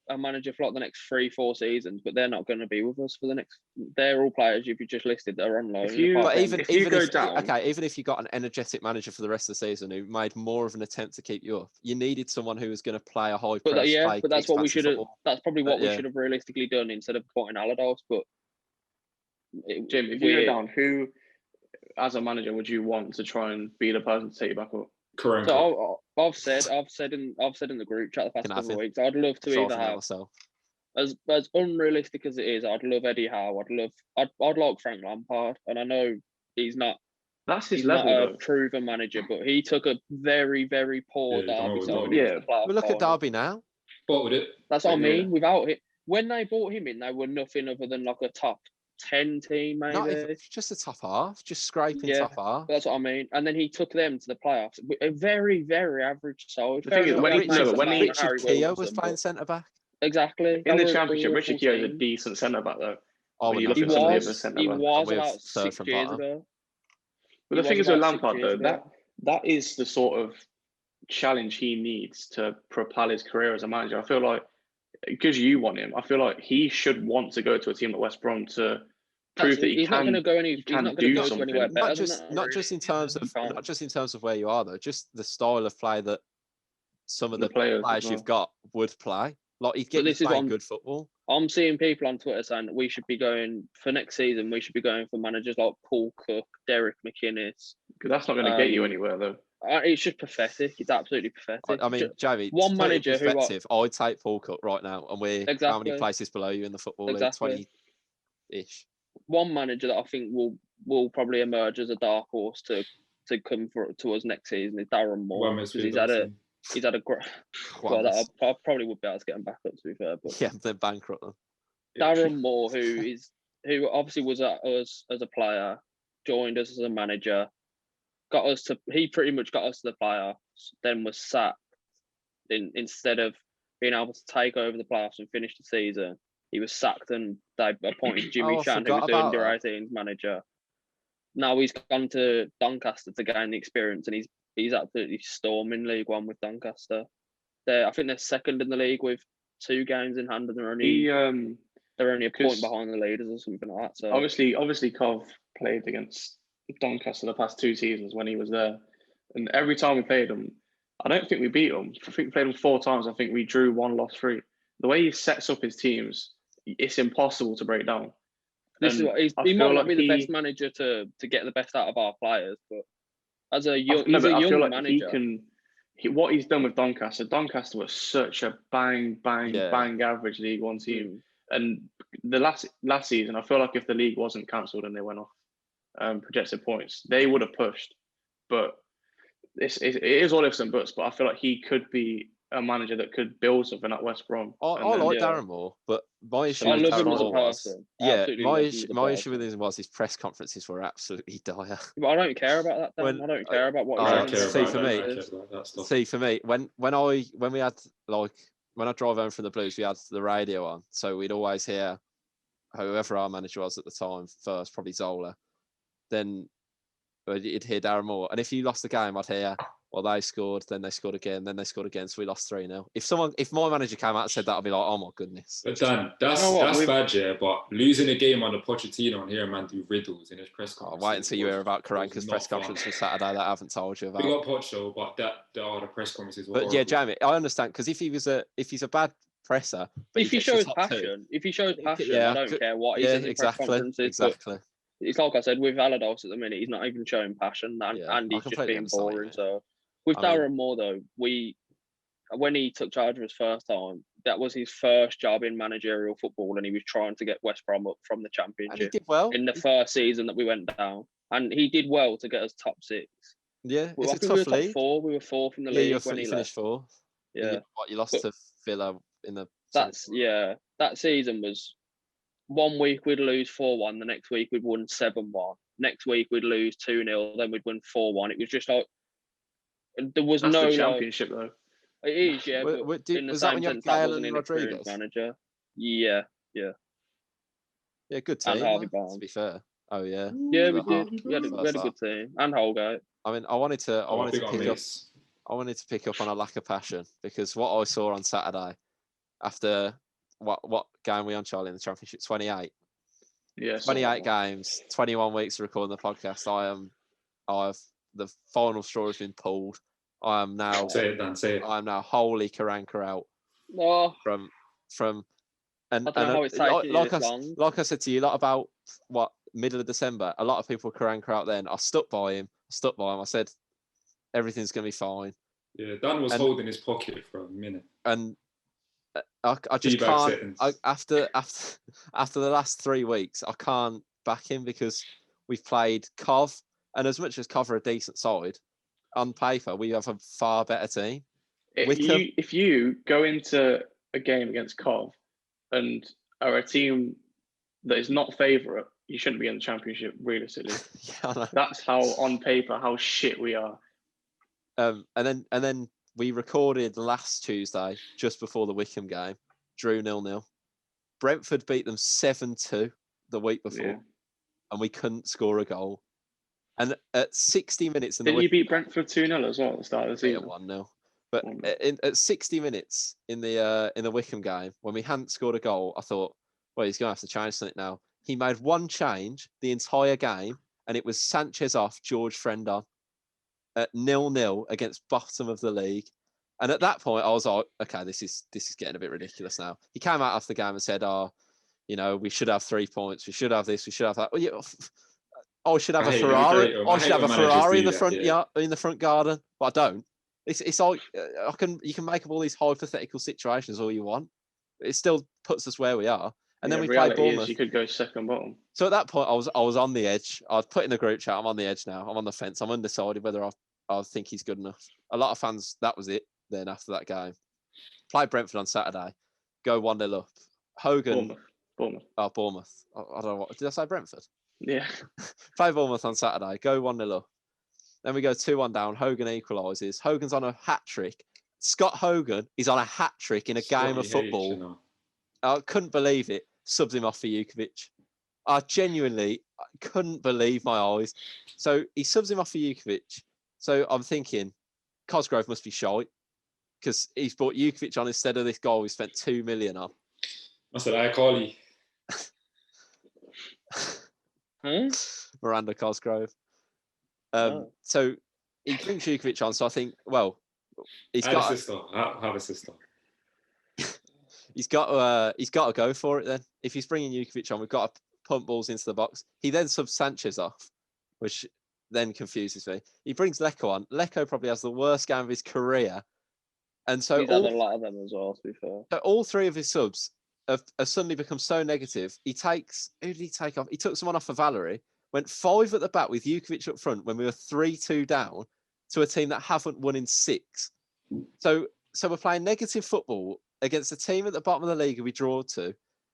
a manager for like the next 3-4 seasons, but they're not going to be with us for the next. They're all players you've just listed that are on loan. Even if you got an energetic manager for the rest of the season who made more of an attempt to keep you up, you needed someone who was going to play a high press. But that's what we should have. That's probably what we should have realistically done instead of putting Allardyce. But Jim, if you go down, who as a manager would you want to try and be the person to take you back up? Correct. So I've said in the group chat the past couple of weeks. I'd love to either have as unrealistic as it is. I'd love Eddie Howe. I'd like Frank Lampard, and I know he's not. That's his he's level. Not a proven manager, but he took a very very poor Derby side. We look at Derby now. What would it? That's what I mean. Without it, when they brought him in, they were nothing other than like a top 10 team, maybe. Not even, just the top half, just scraping top half. That's what I mean. And then he took them to the playoffs. A very, very average side. The thing is, when Richard Keogh was playing centre back. Exactly. In the Championship, Richard Keogh is a decent centre back, though. He was about 6 years ago. But the thing is with Lampard, though, that is the sort of challenge he needs to propel his career as a manager. I feel like, because you want him, I feel like he should want to go to a team like West Brom to prove that he can do something. Not just in terms of where you are, though, just the style of play that some of the players you've got would play. Like he'd get playing good football. I'm seeing people on Twitter saying that we should be going for next season. We should be going for managers like Paul Cook, Derek McInnes. Because that's not going to get you anywhere, though. It's just pathetic. It's absolutely pathetic. I mean, Jamie, one manager I'd take Paul Cook right now, and we're how many places below you in the football league? 20-ish. One manager that I think will probably emerge as a dark horse to come to us next season is Darren Moore, because he's had a great. Well, I probably would be able to get him back up, to be fair. But yeah, they're bankrupt. Darren Moore, who obviously was at us as a player, joined us as a manager, he pretty much got us to the playoffs, then was sacked. Instead of being able to take over the playoffs and finish the season, he was sacked and they appointed Jimmy Shan, who was the under-18s manager. Now he's gone to Doncaster to gain the experience, and he's absolutely storming League One with Doncaster. I think they're second in the league with 2 games in hand, and they're only a point behind the leaders or something like that. So obviously, Cov played against Doncaster the past 2 seasons when he was there, and every time we played them, I don't think we beat them. I think we played them 4 times. I think we drew 1, lost 3. The way he sets up his teams, it's impossible to break down. He might not be the best manager to get the best out of our players, but as a young manager, what he's done with Doncaster was such a bang average League One team. And the last season, I feel like if the league wasn't cancelled and they went off projected points, they would have pushed. But it is all ifs and buts. But I feel like he could be a manager that could build something at West Brom. I like Darren Moore, but my issue with Darren Moore was my issue with him was his press conferences were absolutely dire. But I don't care about that. I don't care about what. For me, when I drive home from the Blues, we had the radio on, so we'd always hear whoever our manager was at the time first, probably Zola. Then you'd hear Darren Moore, and if you lost the game, I'd hear, well, they scored, then they scored again, then they scored again, so we lost 3-0. If my manager came out and said that, I'd be like, oh my goodness. But Dan, that's bad, yeah. But losing a game on the Pochettino and hearing a man do riddles in his press conference. Wait until you hear about Karanka's press conference for Saturday that I haven't told you about. We got Poch, but the press conferences were horrible. Yeah, Jamie, I understand, because if he's a bad presser, if he shows passion, I don't care what he says in press conferences. Exactly. It's like I said, with Allardyce at the minute, he's not even showing passion, and he's just being boring. So with Darren Moore, though, when he took charge of his first time, that was his first job in managerial football, and he was trying to get West Brom up from the Championship. And he did well in the first season that we went down, and he did well to get us top 6. Yeah, it's a tough league. We were 4th in the league when he finished 4th. Yeah, you lost to Villa in the. That season was 1 week we'd lose 4-1, the next week we'd win 7-1. Next week we'd lose 2-0, then we'd win 4-1. It was just like there was That's no the championship though. It is, yeah. But in the same sense, that wasn't an experienced manager. Yeah. Yeah, good team. And Harvey Barnes. To be fair. Oh yeah. Yeah, we did. We had a good team. And Holgate. I mean, I wanted to pick up on a lack of passion because what I saw on Saturday after what game we on, Charlie, in the championship? 28. Yeah. 28 games, 21 weeks of recording the podcast. The final straw has been pulled. I am now say it. I am now wholly Karanka out from and I don't know how it's taking you this long. Like I said to you, about middle of December, a lot of people were Karanka out then. I stuck by him. I said everything's gonna be fine. Yeah, Dan was holding his pocket for a minute. And I just can't. After the last 3 weeks, I can't back him because we've played Cov, and as much as Cov are a decent side, on paper we have a far better team. If you go into a game against Cov and are a team that is not favourite, you shouldn't be in the championship realistically. Yeah, that's how on paper how shit we are. And then we recorded last Tuesday just before the Wickham game, drew 0-0. Brentford beat them 7-2 the week before, and we couldn't score a goal. And at 60 minutes in the you beat Brentford 2-0 as well at the start of the season? 1-0. But at 60 minutes in the Wickham game, when we hadn't scored a goal, I thought, well, he's going to have to change something now. He made one change the entire game, and it was Sanchez off, George Friend on at 0-0 against bottom of the league. And at that point, I was like, okay, this is getting a bit ridiculous now. He came out after the game and said, we should have 3 points. We should have this. We should have that. Well, yeah, I should have a Ferrari. I should have a Ferrari in the front in the front garden, but I don't. It's like you can make up all these hypothetical situations all you want. It still puts us where we are. And then we play Bournemouth. You could go second bottom. So at that point, I was on the edge. I was put in the group chat. I'm on the edge now. I'm on the fence. I'm undecided whether I think he's good enough. A lot of fans, that was it. Then after that game, played Brentford on Saturday. Go 1-0 up. Hogan. Bournemouth. Oh, Bournemouth. I don't know what. Did I say Brentford? Yeah. Play Bournemouth on Saturday. Go 1-0 up. Then we go 2-1 down. Hogan equalises. Hogan's on a hat trick. Scott Hogan is on a hat trick in a game of football. I couldn't believe it. Subs him off for Jukovic. I genuinely couldn't believe my eyes. So he subs him off for Jukovic. So I'm thinking, Cosgrove must be shite because he's brought Jukovic on instead of this guy we spent $2 million on. I said, I call you. Miranda Cosgrove. So he brings Jukovic on. So I think, well, he's got a sister. He's got to go for it then. If he's bringing Jukovic on, we've got to pump balls into the box. He then subs Sanchez off, which then confuses me. He brings Leko on. Leko probably has the worst game of his career. And so he's had a lot of them as well, to be fair. So all three of his subs have suddenly become so negative. Who did he take off? He took someone off for Valerie, went 5 at the back with Jukovic up front when we were 3-2 down to a team that haven't won in 6. So we're playing negative football against a team at the bottom of the league who we draw to,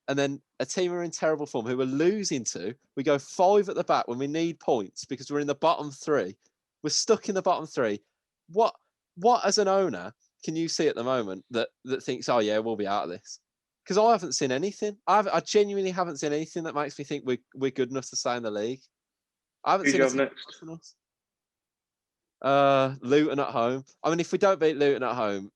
and then a team who are in terrible form who we're losing to. We go 5 at the back when we need points because we're in the bottom 3. We're stuck in the bottom 3. What as an owner can you see at the moment that thinks, oh yeah, we'll be out of this? Because I haven't seen anything. I genuinely haven't seen anything that makes me think we're good enough to stay in the league. I haven't seen anything next. Luton at home. I mean, if we don't beat Luton at home,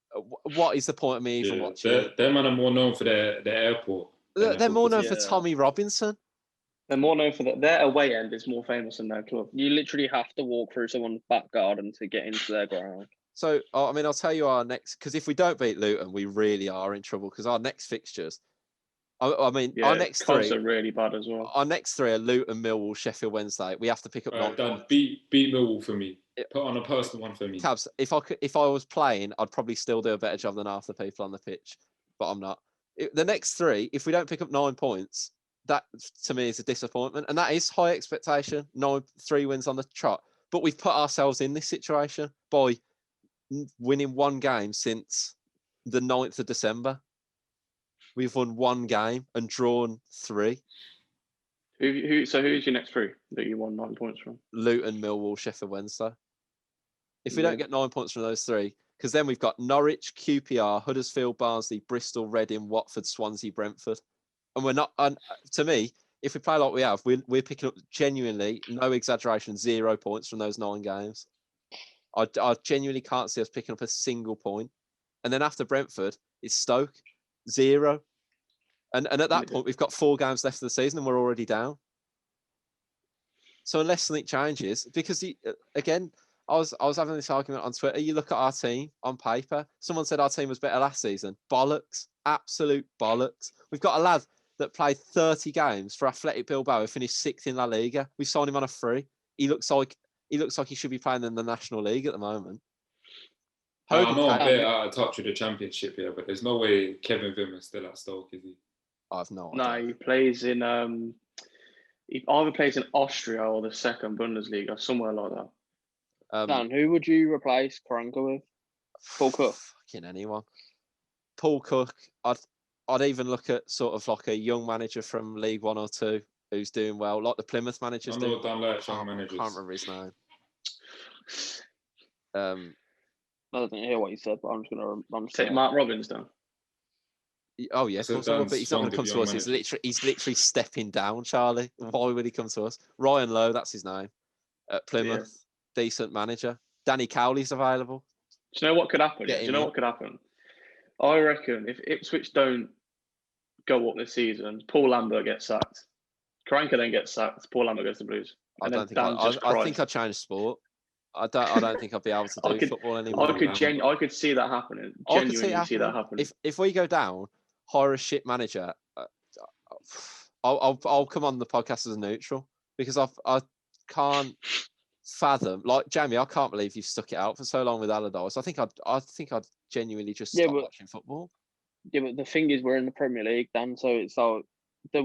what is the point of me even watching? Them man are more known for their airport. They're more known for Tommy Robinson. They're more known for their away end is more famous than their club. You literally have to walk through someone's back garden to get into their ground. So, I mean, I'll tell you our next, because if we don't beat Luton, we really are in trouble because our next fixtures, our next 3 are really bad as well. Our next 3 are Luton, Millwall, Sheffield Wednesday. We have to pick up. Dan, beat Millwall for me. Put on a personal one for me. Cabs, if I was playing, I'd probably still do a better job than half the people on the pitch, but I'm not. The next 3, if we don't pick up 9 points, that to me is a disappointment, and that is high expectation. 3 wins on the trot, but we've put ourselves in this situation by winning 1 game since the 9th of December. we've won 1 game and drawn 3. So who's your next 3 that you won 9 points from? Luton, Millwall, Sheffield Wednesday. If we don't get 9 points from those 3, because then we've got Norwich, QPR, Huddersfield, Barnsley, Bristol, Reading, Watford, Swansea, Brentford. And we're not, and to me, if we play like we have, we're picking up genuinely, no exaggeration, 0 points from those 9 games. I genuinely can't see us picking up a single point. And then after Brentford, it's Stoke, 0. And at that point, we've got 4 games left of the season and we're already down. So unless something changes, because again, I was having this argument on Twitter. You look at our team on paper. Someone said our team was better last season. Bollocks. Absolute bollocks. We've got a lad that played 30 games for Athletic Bilbao who finished 6th in La Liga. We've signed him on a free. He looks like he should be playing in the National League at the moment. I know I'm a bit out of touch with the Championship here, but there's no way Kevin Wimmer's still at Stoke, is he? I have no idea. No, he plays in he either plays in Austria or the second Bundesliga, somewhere like that. Dan, who would you replace Karanka with? Paul Cook? Fucking anyone. Paul Cook. I'd even look at sort of like a young manager from League 1 or 2 who's doing well, like the Plymouth managers do. I can't remember his name. I don't hear what you said, but I'm just going to take Mark Robbins down. Oh yes, but he's not going to come to us. He's literally stepping down, Charlie. Why would he come to us? Ryan Lowe, that's his name. At Plymouth, decent manager. Danny Cowley's available. Do you know what could happen? What could happen? I reckon if Ipswich don't go up this season, Paul Lambert gets sacked. Karanka then gets sacked. Paul Lambert goes to Blues. I think I'd change sport. I don't think I'd be able to do football anymore. I could see that happening. Genuinely see that happening. If we go down, hire a shit manager. I'll come on the podcast as a neutral because I can't fathom. Like Jamie, I can't believe you've stuck it out for so long with Allardyce. I think I'd genuinely just stop watching football. Yeah, but the thing is, we're in the Premier League, Dan. So it's like the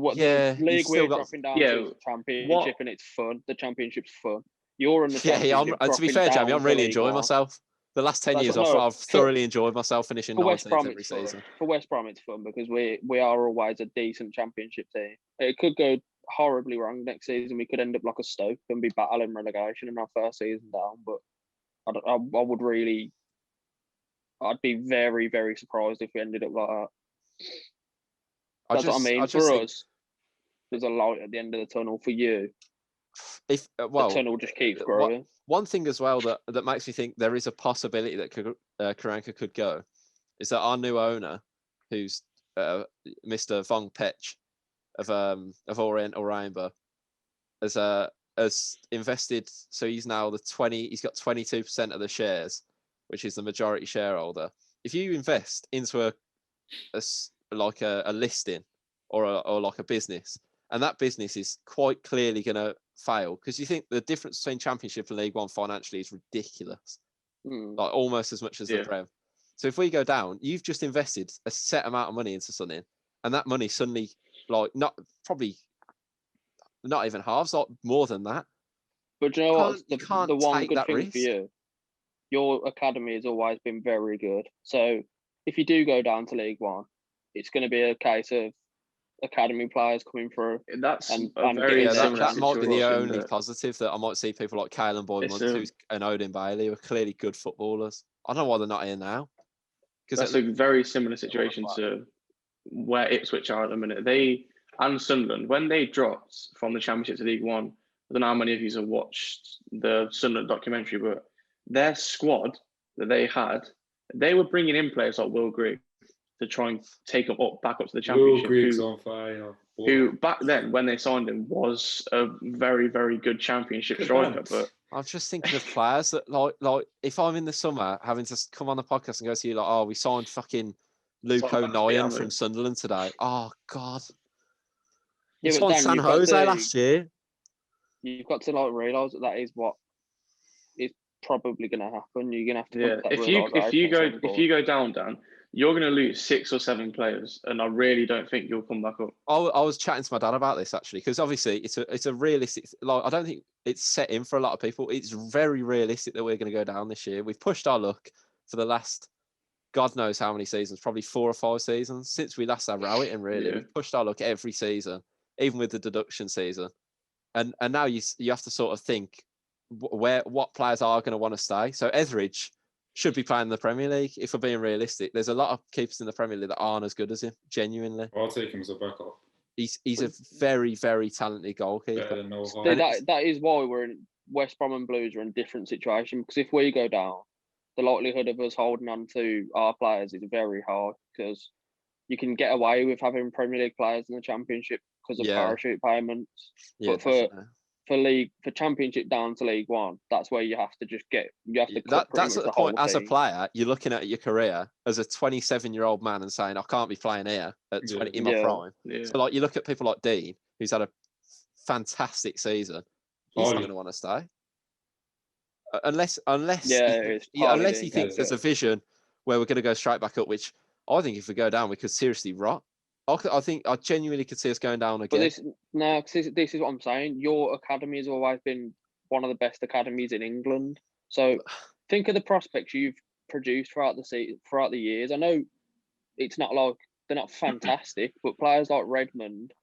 league we're dropping down to the Championship, and it's fun. The Championship's fun. You're in the Championship. To be fair, Jamie, I'm really enjoying myself. The last 10 years, I've thoroughly enjoyed myself finishing 19th every season. For West Brom, it's fun because we are always a decent Championship team. It could go horribly wrong next season. We could end up like a Stoke and be battling relegation in our first season down. But I'd be very, very surprised if we ended up like that. That's what I mean. For us, there's a light at the end of the tunnel. For you, the tunnel just keeps growing. One thing as well that makes me think there is a possibility that Karanka could go is that our new owner, who's Mr. Von Petch of Oriental Rainbow, has invested. So he's now he's got 22% of the shares, which is the majority shareholder. If you invest into a listing or like a business, and that business is quite clearly going to fail, because you think the difference between Championship and League One financially is ridiculous, like almost as much as the Prem. So if we go down, you've just invested a set amount of money into something, and that money suddenly, not even halves, like more than that. But you know what? The one good thing for you, your academy has always been very good. So if you do go down to League One, it's going to be a case of academy players coming through. That might be the only positive, that I might see people like Caelan Boyd-Muntz and Odin Bailey, who are clearly good footballers. I don't know why they're not here now. That's a very similar situation to where Ipswich are at the minute. They and Sunderland, when they dropped from the Championship to League One, I don't know how many of you have watched the Sunderland documentary, but their squad that they had, they were bringing in players like Will Grigg to try and take them back up to the Championship. Will Grigg's on fire. Who back then, when they signed him, was a very, very good Championship striker. But I'm just thinking of players that like if I'm in the summer having to come on the podcast and go to you like, oh, we signed fucking Luke O'Nien from Sunderland today. Oh God. He signed San Jose last year. You've got to realise that is what is probably going to happen. You're going to have to. If you go down, Dan, you're going to lose 6 or 7 players, and I really don't think you'll come back up. I was chatting to my dad about this actually, because obviously it's a realistic. Like, I don't think it's set in for a lot of people. It's very realistic that we're going to go down this year. We've pushed our luck for the last God knows how many seasons, probably 4 or 5 seasons since we last had Rowitton. Really, we've pushed our luck every season, even with the deduction season. And now you have to sort of think what players are going to want to stay. So Etheridge should be playing in the Premier League. If we're being realistic, there's a lot of keepers in the Premier League that aren't as good as him. Genuinely, I'll take him as a backup. He's a very, very talented goalkeeper. That is why we're in West Brom and Blues are in a different situation, because if we go down, the likelihood of us holding on to our players is very high, because you can get away with having Premier League players in the Championship because of parachute payments. But for Championship down to League One, that's where you have to just cut that's at the point as a team. player, you're looking at your career as a 27-year-old man and saying, I can't be playing here at 20 in my prime. So like you look at people like Dean, who's had a fantastic season. He's not going to want to stay. Unless he thinks there's a vision where we're going to go straight back up, which I think if we go down, we could seriously rot. I genuinely could see us going down again. But this is what I'm saying. Your academy has always been one of the best academies in England. So think of the prospects you've produced throughout the years. I know it's not like they're not fantastic, but players like Redmond,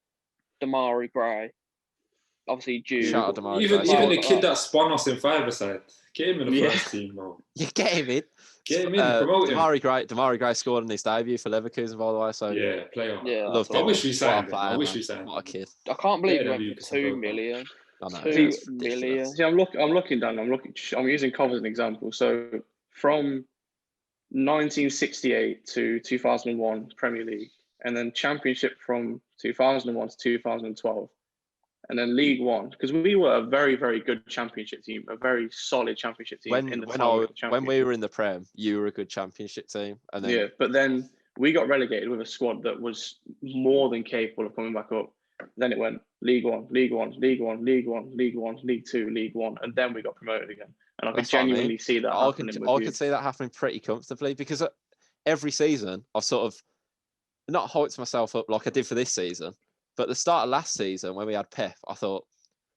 Damari Gray, obviously Jude. Even the kid that spun us in five-a-side. Get him in the first team, bro. You get him in. Get him in, promote him. Damari Gray scored in his debut for Leverkusen, by the way. So player. Yeah, loved I him. wish we signed him. What a kid. I can't believe he went for 2 million. I know. 2 million. See, I'm looking down. I'm using Cov as an example. So from 1968 to 2001 Premier League, and then Championship from 2001 to 2012. And then League One, because we were a very, very good Championship team, a very solid Championship team. When we were in the Prem, you were a good Championship team. And then, but then we got relegated with a squad that was more than capable of coming back up. Then it went League One, League One, League One, League One, League One, League Two, League One, and then we got promoted again. And I could genuinely see that happening. I could see that happening pretty comfortably, because every season I've sort of not hyped myself up like I did for this season. But the start of last season, when we had Pep, I thought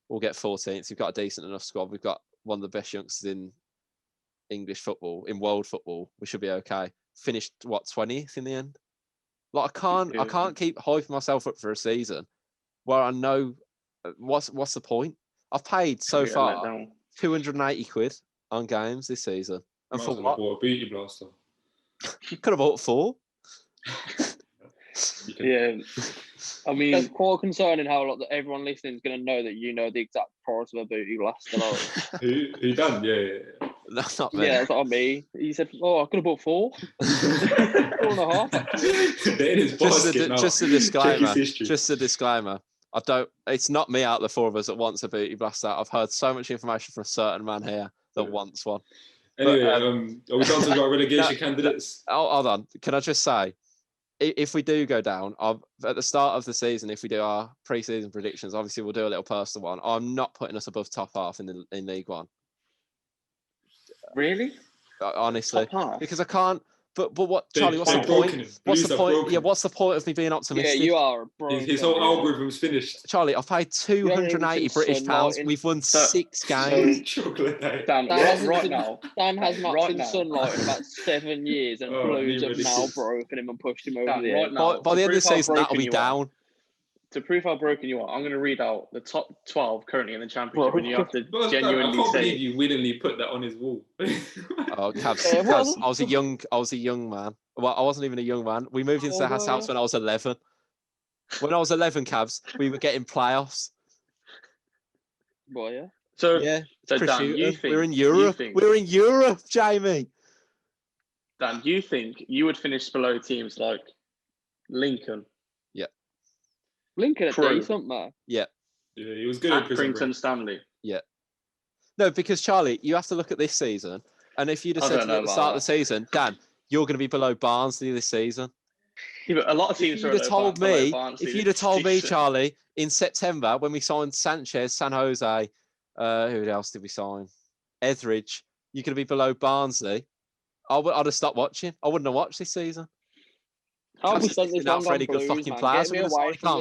we'll get 14th. We've got a decent enough squad. We've got one of the best youngsters in English football, in world football. We should be okay. Finished 20th in the end. Like I can't keep hyping myself up for a season where I know what's the point. I've paid so far 280 quid on games this season, and for what? Bought a beauty blaster. You could have bought 4. Yeah. I mean, it's quite concerning how everyone listening is going to know that you know the exact price of a booty blaster. Who done? Yeah. No, not me. Yeah, that's what I mean. He said, "Oh, I could have bought 4, 4.5." Just a disclaimer. Just a disclaimer. It's not me out of the 4 of us that wants a booty blaster. I've heard so much information from a certain man here that wants one. Anyway, are we done to our relegation candidates? Hold on. Can I just say, if we do go down, at the start of the season, if we do our pre-season predictions, obviously we'll do a little personal one. I'm not putting us above top half in League One. Really? Honestly, because I can't. But what, Charlie? What's the point? What's the point? Yeah, what's the point of me being optimistic? Yeah, you are. His whole algorithm's finished. Charlie, I've paid 280 British pounds. We've won 6 games. Dan right now. Dan has not seen sunlight in about 7 years, and Blues have now broken him and pushed him over the edge. By the end of the season, that'll be down. To prove how broken you are, I'm going to read out the top 12 currently in the Championship, and you have to genuinely I can't say believe you willingly put that on his wall. Cavs, I was a young man. Well, I wasn't even a young man. We moved into the house when I was 11. When I was 11, Cavs, we were getting playoffs. Boy, yeah. So Dan, you think we're in Europe. We're in Europe, Jamie. Dan, you think you would finish below teams like Lincoln? Lincoln are decent, man. Yeah, he was good at Accrington Stanley. Yeah. No, because Charlie, you have to look at this season, and if you'd have said to me at the start of the season, Dan, you're going to be below Barnsley this season. Yeah, but a lot of teams if you'd have told me, Charlie, in September when we signed Sanchez, San Jose, who else did we sign? Etheridge, you're going to be below Barnsley. I'd have stopped watching. I wouldn't have watched this season. How have we spent this long on Blues, man? Get me away from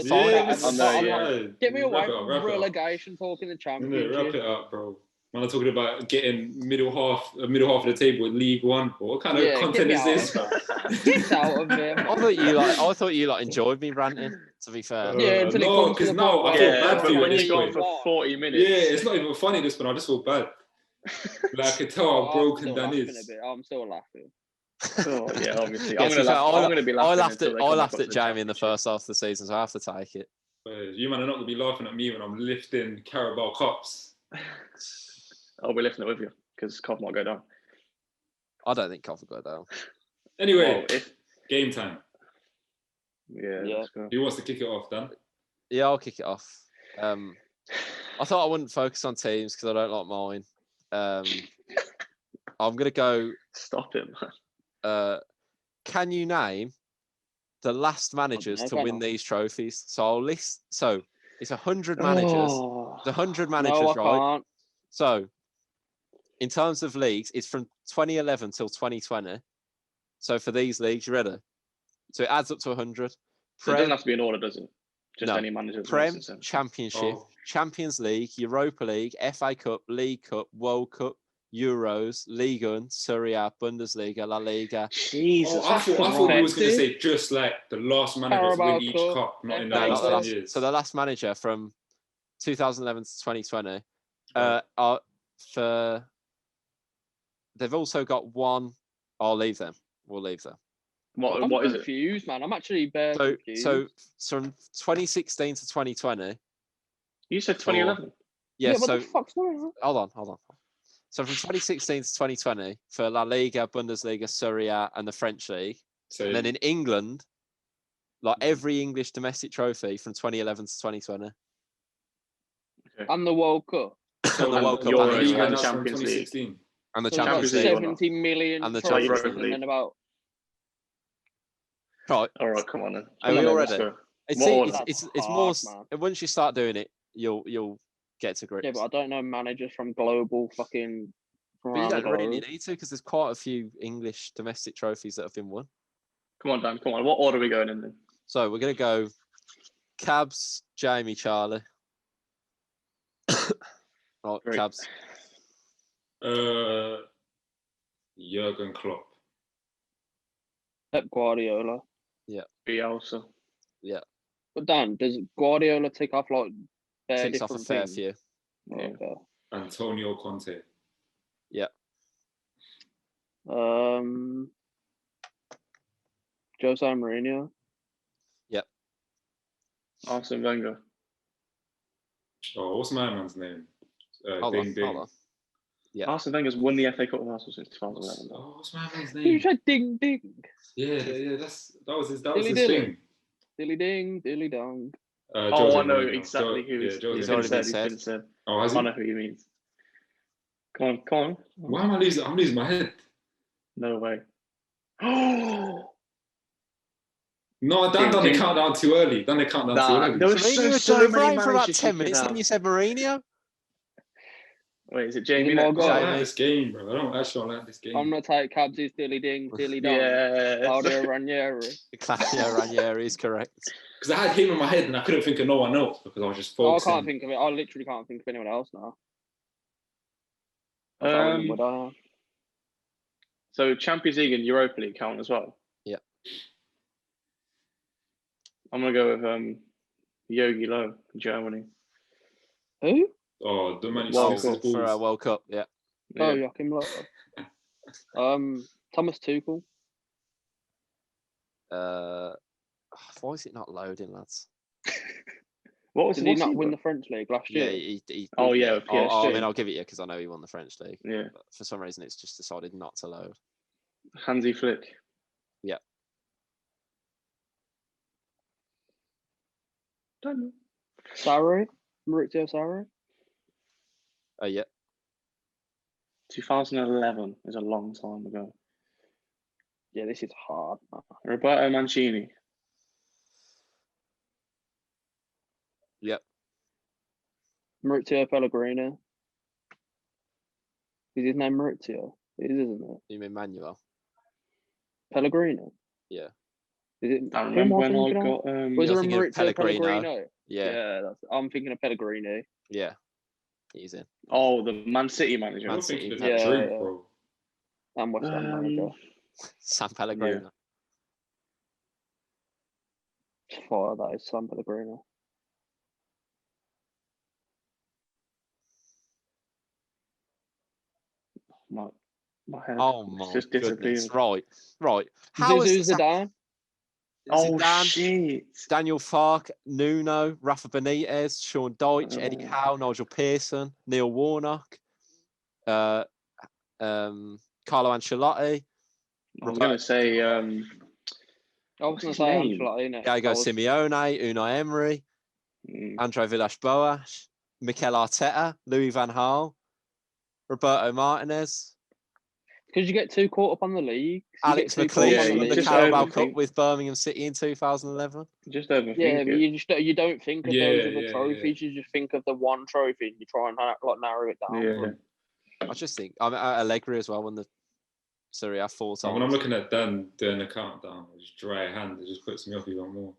Get me away from relegation talk in the Championship. Wrap it up, bro. Man are talking about getting middle half of the table in League One. What kind of content is this? Get out of here. I thought you enjoyed me ranting. To be fair. No, because now I feel bad for you at this point. For 40 minutes. Yeah, it's not even funny this one. I just feel bad. Like I can tell how broken Dan is. I'm still laughing. Oh yeah, obviously. Yeah, I'm gonna be laughing. I laughed at Jamie in the first half of the season, so I have to take it. You man are not gonna be laughing at me when I'm lifting Carabao Cups. I'll be lifting it with you because Cov might go down. I don't think Cov will go down. Anyway, game time. Yeah. Let's go. Who wants to kick it off, Dan? Yeah, I'll kick it off. I thought I wouldn't focus on teams because I don't like mine. I'm gonna go. Stop it, man. Can you name the last managers to win these trophies? So I'll list. So it's 100 managers. The 100 managers, right? Can't. So in terms of leagues, it's from 2011 till 2020. So for these leagues, you ready? So it adds up to 100. So it doesn't have to be in order, does it? Just any manager. Prem, Championship, Champions League, Europa League, FA Cup, League Cup, World Cup, Euros, Ligue 1, Serie A, Bundesliga, La Liga. Jesus. I thought we was going to say just like the last manager to win each cup, not in the last 10 years. So the last manager from 2011 to 2020 they've also got one. I'll leave them. We'll leave them. What is it? Confused, man. I'm actually confused. So from 2016 to 2020. You said 2011. Yeah. What So the fuck's going on? hold on. So from 2016 to 2020 for La Liga, Bundesliga, Serie A, and the French League. And then in England, like every English domestic trophy from 2011 to 2020. Okay. And the World Cup. And the World Cup and the Champions League. And the So Champions League. 70 million and the trophies Champions League. and then about. Right. All right, come on then. Are we all ready? It's more. Man. Once you start doing it, you'll get to grips. Yeah, but I don't know managers from global fucking. But you don't really need to because there's quite a few English domestic trophies that have been won. Come on, Dan. Come on. What order are we going in then? So we're gonna go Cabs, Jamie, Charlie. Right, Great. Cabs. Jurgen Klopp. Pep Guardiola. Bielsa. Yeah. But Dan, does Guardiola tick off like Ticks off a different fair things? few. Yeah. Okay. Antonio Conte. Jose Mourinho. Arsene Wenger. Oh, what's my man's name? Hold on. Yeah. Arsene Wenger's won the FA Cup with Arsenal since 2011. Oh, what's my man's You name? said ding ding. Yeah. That was his Dilly thing. Dilly ding, dilly dong. I know exactly who he's already been said. Oh, has I he? know who he means. Come on. Why am I losing? I'm losing my head. No way. Oh, No, Dan done the countdown too early. There was Mourinho so many for about managers 10 you minutes, could then you said Mourinho. Wait, is it Jamie? More I goals. don't like this game, bro. I don't actually like this game. I'm not take Cabs is dilly ding, dilly dong. Yeah. Claudio Ranieri. Claudio Ranieri is correct. Because I had him in my head and I couldn't think of no one else because I was just I focusing. can't think of it. I literally can't think of anyone else now. So Champions League and Europa League count as well? Yeah. I'm going to go with Yogi Löw in Germany. Who? Oh, the man World who Cup For a World Cup, yeah. Oh, Joachim Löw. Thomas Tuchel. Why is it not loading, lads? Did he not win the French League last year? Yeah, he Oh, yeah, with PSG. I mean, I'll give it you because I know he won the French League. Yeah. But for some reason, it's just decided not to load. Hansi Flick. Yeah. Don't know. Sarri? Maurizio Sarri? Yeah. 2011 is a long time ago. Yeah, this is hard. Roberto Mancini. Yep. Maurizio Pellegrino. Is his name Maurizio? It is, isn't it? You mean Manuel? Pellegrino? Yeah. Is it? I remember when I got... Was there a thinking of Maurizio Pellegrino? Yeah. I'm thinking of Pellegrini. Yeah. he's in. Oh, the Man City manager. I Man don't think City. there's that drink, bro. And West Ham manager. San Pellegrino. Fire, that is San Pellegrino. My head. Oh It's my just goodness! disappeared. Right. How is Zidane? Oh Zidane, shit! Daniel Farke, Nuno, Rafa Benitez, Sean Dyche, Eddie Oh. Howe, Nigel Pearson, Neil Warnock, Carlo Ancelotti. I was gonna say. I was going to say name? Ancelotti next. Diego Simeone, Unai Emery, Andre Villas-Boas, Mikel Arteta, Louis van Gaal, Roberto Martinez, Because you get too caught up on the league. Alex McLeish won the Carabao Cup with Birmingham City in 2011. Just overthink Yeah, but it. you don't think of those other trophies. You just think of the one trophy and you try and narrow it down. Yeah. I just think Allegri as well won the Serie A 4 times. When I'm looking at Dan doing the countdown, I just dry hand. It just puts me off even more.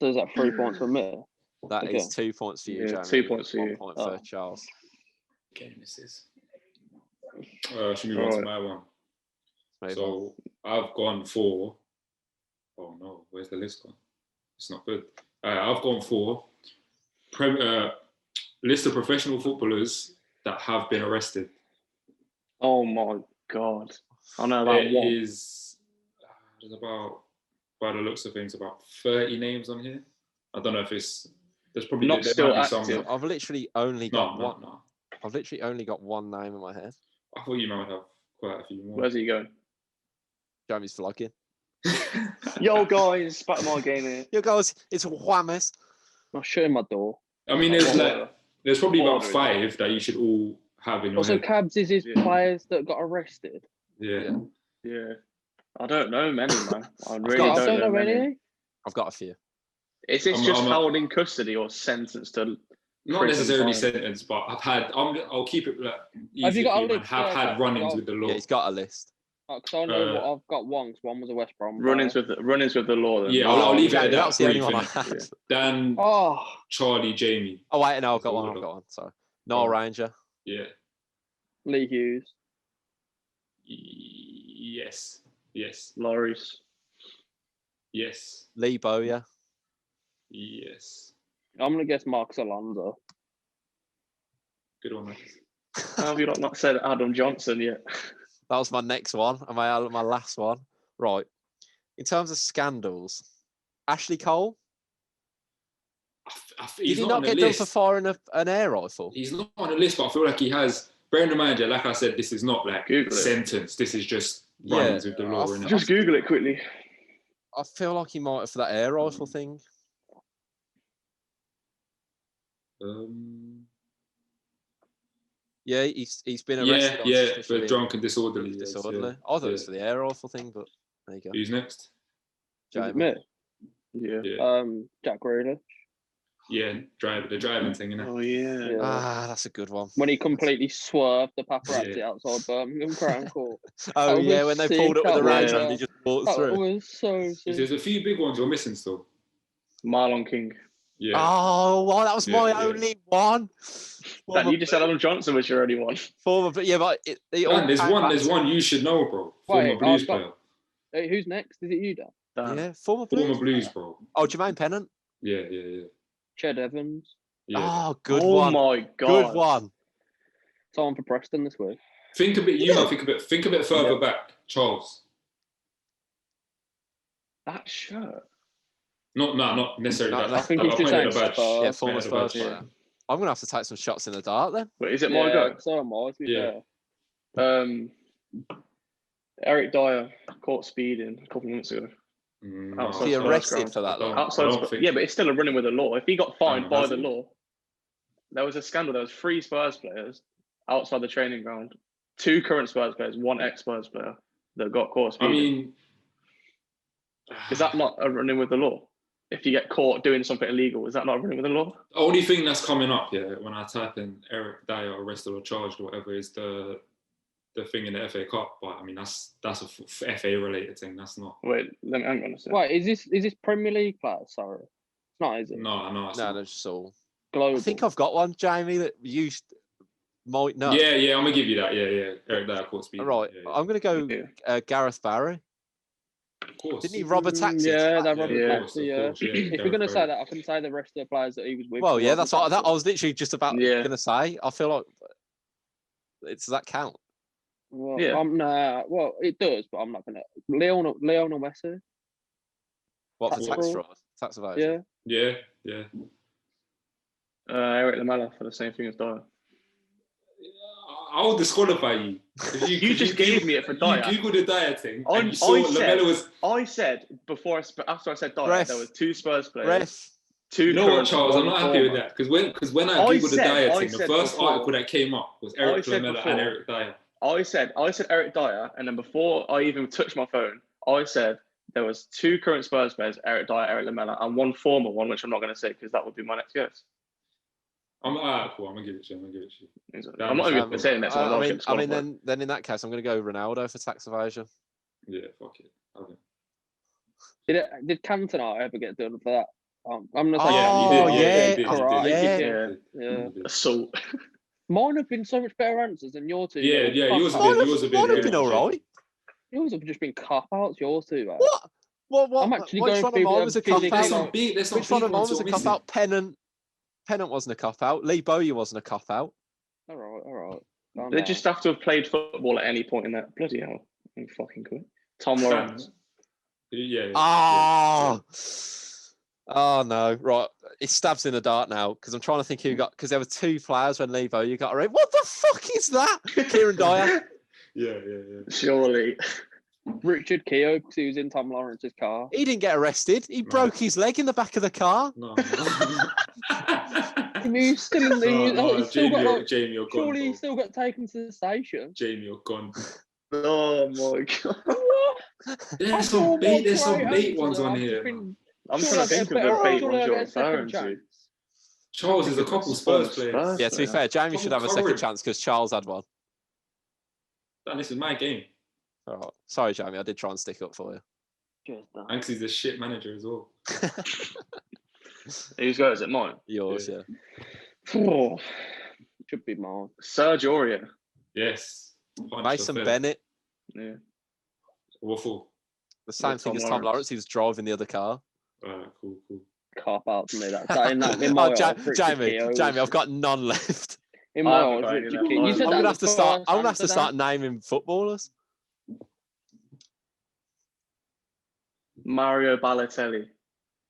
So is that 3 points for me? That is 2 points for you, Yeah, Jamie. 2 points for you. 1 point for Charles. Game misses. Should we move on to my one? So I've gone for. Oh no, where's the list gone? It's not good. I've gone for list of professional footballers that have been arrested. Oh my god! I know about one. There's about, by the looks of things, about 30 names on here. I don't know if it's. There's probably Not still active. I've literally only got one. No. I've literally only got one name in my head. I thought you might have quite a few more. Where's he going? Jamie's vlogging. Yo guys, back to my game here. Yo guys, it's Whammas. I'm shutting my door. I mean, there's probably about 5 that you should all have in your Also, head. Cabs is his players that got arrested. Yeah. I don't know many, man. I really don't know many. I've got a few. Is this just held in custody or sentenced to? Not necessarily sentenced, but I'll keep it easy. Have you got a list? Have had run-ins with the law. Yeah, he's got a list. Because I know what I've got one. Because one was a West Brom. Run-ins with the law. Then. Yeah, I'll leave it at that. That's the only one I had. Dan, Charlie, Jamie. Oh wait, no, I've got one. Sorry, Noel Ranger. Yeah. Lee Hughes. Yes. Loris. Yes. Lee Bowyer. Yes. I'm gonna guess Marcus Alonso. Good one, mate. How have you not said Adam Johnson yet? That was my next one and my last one. Right. In terms of scandals, Ashley Cole. Did he not get done for firing an air rifle? He's not on the list, but I feel like he has. Bearing in mind, like I said, this is not like sentence. This is just run-ins with the law. Just Google it quickly. I feel like he might have for that air rifle thing. Yeah, he's been arrested. For drunk and disorderly. I thought it was for the air rifle thing, but there you go. Who's next? Me? Yeah. Jack Grealish. Yeah, the driving thing, innit? Oh yeah. That's a good one. When he completely swerved the paparazzi outside Birmingham Crown Court. When they pulled up with the Range and he just walked through. That was so sick. There's a few big ones you're missing still. Marlon King. Yeah. Oh, well, that was my only one. That you just said Adam Johnson was your only one. There's one you should know, bro. Former Blues player. Hey, who's next? Is it you, Dan? Yeah, former Blues, bro. Oh, Jermaine Pennant. Yeah. Ched Evans. Yeah. Oh, good one. Oh my god. Good one. Someone for Preston this week. Think a bit further back, Charles. That shirt. Not necessarily. I think he's just saying Spurs. Yeah, former Spurs player. I'm gonna have to take some shots in the dark then. Wait, is it my go? So am I. Yeah. Eric Dyer caught speeding a couple of months ago. Was he arrested for that? Yeah, but it's still a running with the law. If he got fined by the law, there was a scandal. There was 3 Spurs players outside the training ground, 2 current Spurs players, 1 ex-Spurs player that got caught speeding. I mean, is that not a running with the law? If you get caught doing something illegal, is that not running with the law? The only thing that's coming up, when I type in Eric Dyer arrested or charged or whatever, is the thing in the FA Cup. But I mean, that's a FA related thing. That's not. Wait, let me hang on a second. Wait, is this Premier League players? Sorry, it's not, is it? No, they're just all global. I think I've got one, Jamie, that might know. Yeah, I'm gonna give you that. Yeah. Eric Dyer caught speed. Right, Yeah. I'm gonna go Gareth Barry. Of course. Didn't he rob a taxi? Yeah, that robbed a Yeah. taxi. Yeah. If you're gonna say that, I can say the rest of the players that he was with. Well, who yeah, robbed that's the what I taxi. was literally just about gonna say. I feel like does that count? Well, Yeah. Well, it does, but I'm not gonna. Lionel Messi. What for Tax tax fraud? fraud? Tax evasion? Yeah. Yeah. Eric Lamela for the same thing as Dyer. I'll disqualify you. You just gave me it for Dyer. You googled the Dyer thing. And you saw Lamela was. I said after I said Dyer, there were 2 Spurs players. Ref. 2 You know what, Charles? I'm not happy with that because when I googled the Dyer thing, the first article that came up was Eric Lamela and Eric Dyer. I said Eric Dyer, and then before I even touched my phone, I said there was 2 current Spurs players, Eric Dyer, Eric Lamela, and 1 former one, which I'm not going to say because that would be my next guess. Cool. I'm gonna give it to you. I'm not even going to say the next one. I mean, then in that case, I'm going to go Ronaldo for tax evasion. Yeah, fuck it. Did Cantona ever get done for that? I'm not saying. Yeah. Assault. Mine have been so much better answers than your 2. Yeah. Yours have been all right. Yours have just been cop outs. Yours 2. Man. What? I'm actually Which going one of mine was a cop out? Which one of mine was a cop out? Pennant wasn't a cop out. Lee Bowyer wasn't a cop out. All right. They just have to have played football at any point in that. Bloody hell! I'm fucking cool. Tom Lawrence. Yeah. Oh no! Right, it stabs in the dark now because I'm trying to think who got because there were 2 players when Lee Bowyer got arrested. What the fuck is that? Kieran Dyer. Yeah. Surely. Richard Keogh because he was in Tom Lawrence's car. He didn't get arrested. He broke his leg in the back of the car. No. He's still in the. Jamie, you're gone. Surely he still got taken to the station. Jamie, you're gone. Oh my god. There's some bait ones on here. I'm trying to think of the bait ones you're referring to. Charles is a couple Spurs players. Yeah, to be fair, Jamie should have a second chance because Charles had one. Dan, this is my game. All right. Sorry, Jamie, I did try and stick up for you. And because he's a shit manager as well. Whose go is it? Mine? Yours, yeah. Should be mine. Serge Aurier. Yes. Mason Bennett. Yeah. Waffle. The same thing as Tom Lawrence. He was driving the other car. Cool. Cop out to me. Jamie, I've got none left. In my eyes, I'm gonna have to start naming footballers. Mario Balotelli.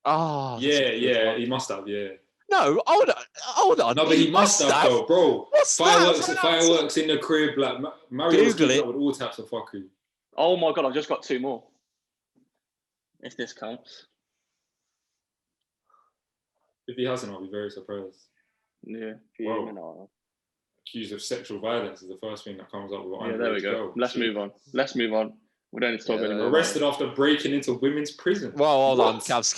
Oh, yeah, he must have, yeah. No, hold on. No, but he must have, though, bro. What's Fireworks in the crib, like Mario's doing that with all types of fuckery. Oh my god, I've just got 2 more. If this counts. If he hasn't, I'll be very surprised. Yeah. Wow. Accused of sexual violence is the first thing that comes up with. Yeah, there we go. Let's move on. We don't need to talk anymore. Arrested after breaking into women's prison. Well, hold on, Cavs,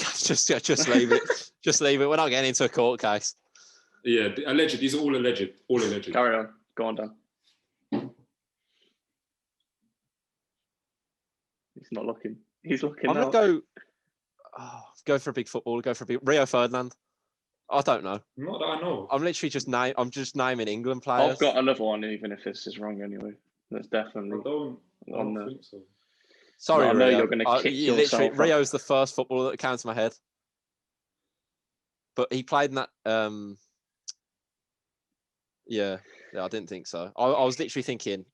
just leave it. Just leave it. We're not getting into a court case. Yeah, alleged. These are all alleged. Carry on. Go on, Dan. He's not looking. He's looking. I'm gonna go for a big footballer. Go for a big Rio Ferdinand. I don't know. Not that I know. I'm literally just naming England players. I've got another one, even if this is wrong anyway. That's definitely. I don't think so. Sorry, I know Rio. you're going to kick yourself. Rio's the first footballer that came to my head. But he played in that. Yeah, I didn't think so. I was literally thinking,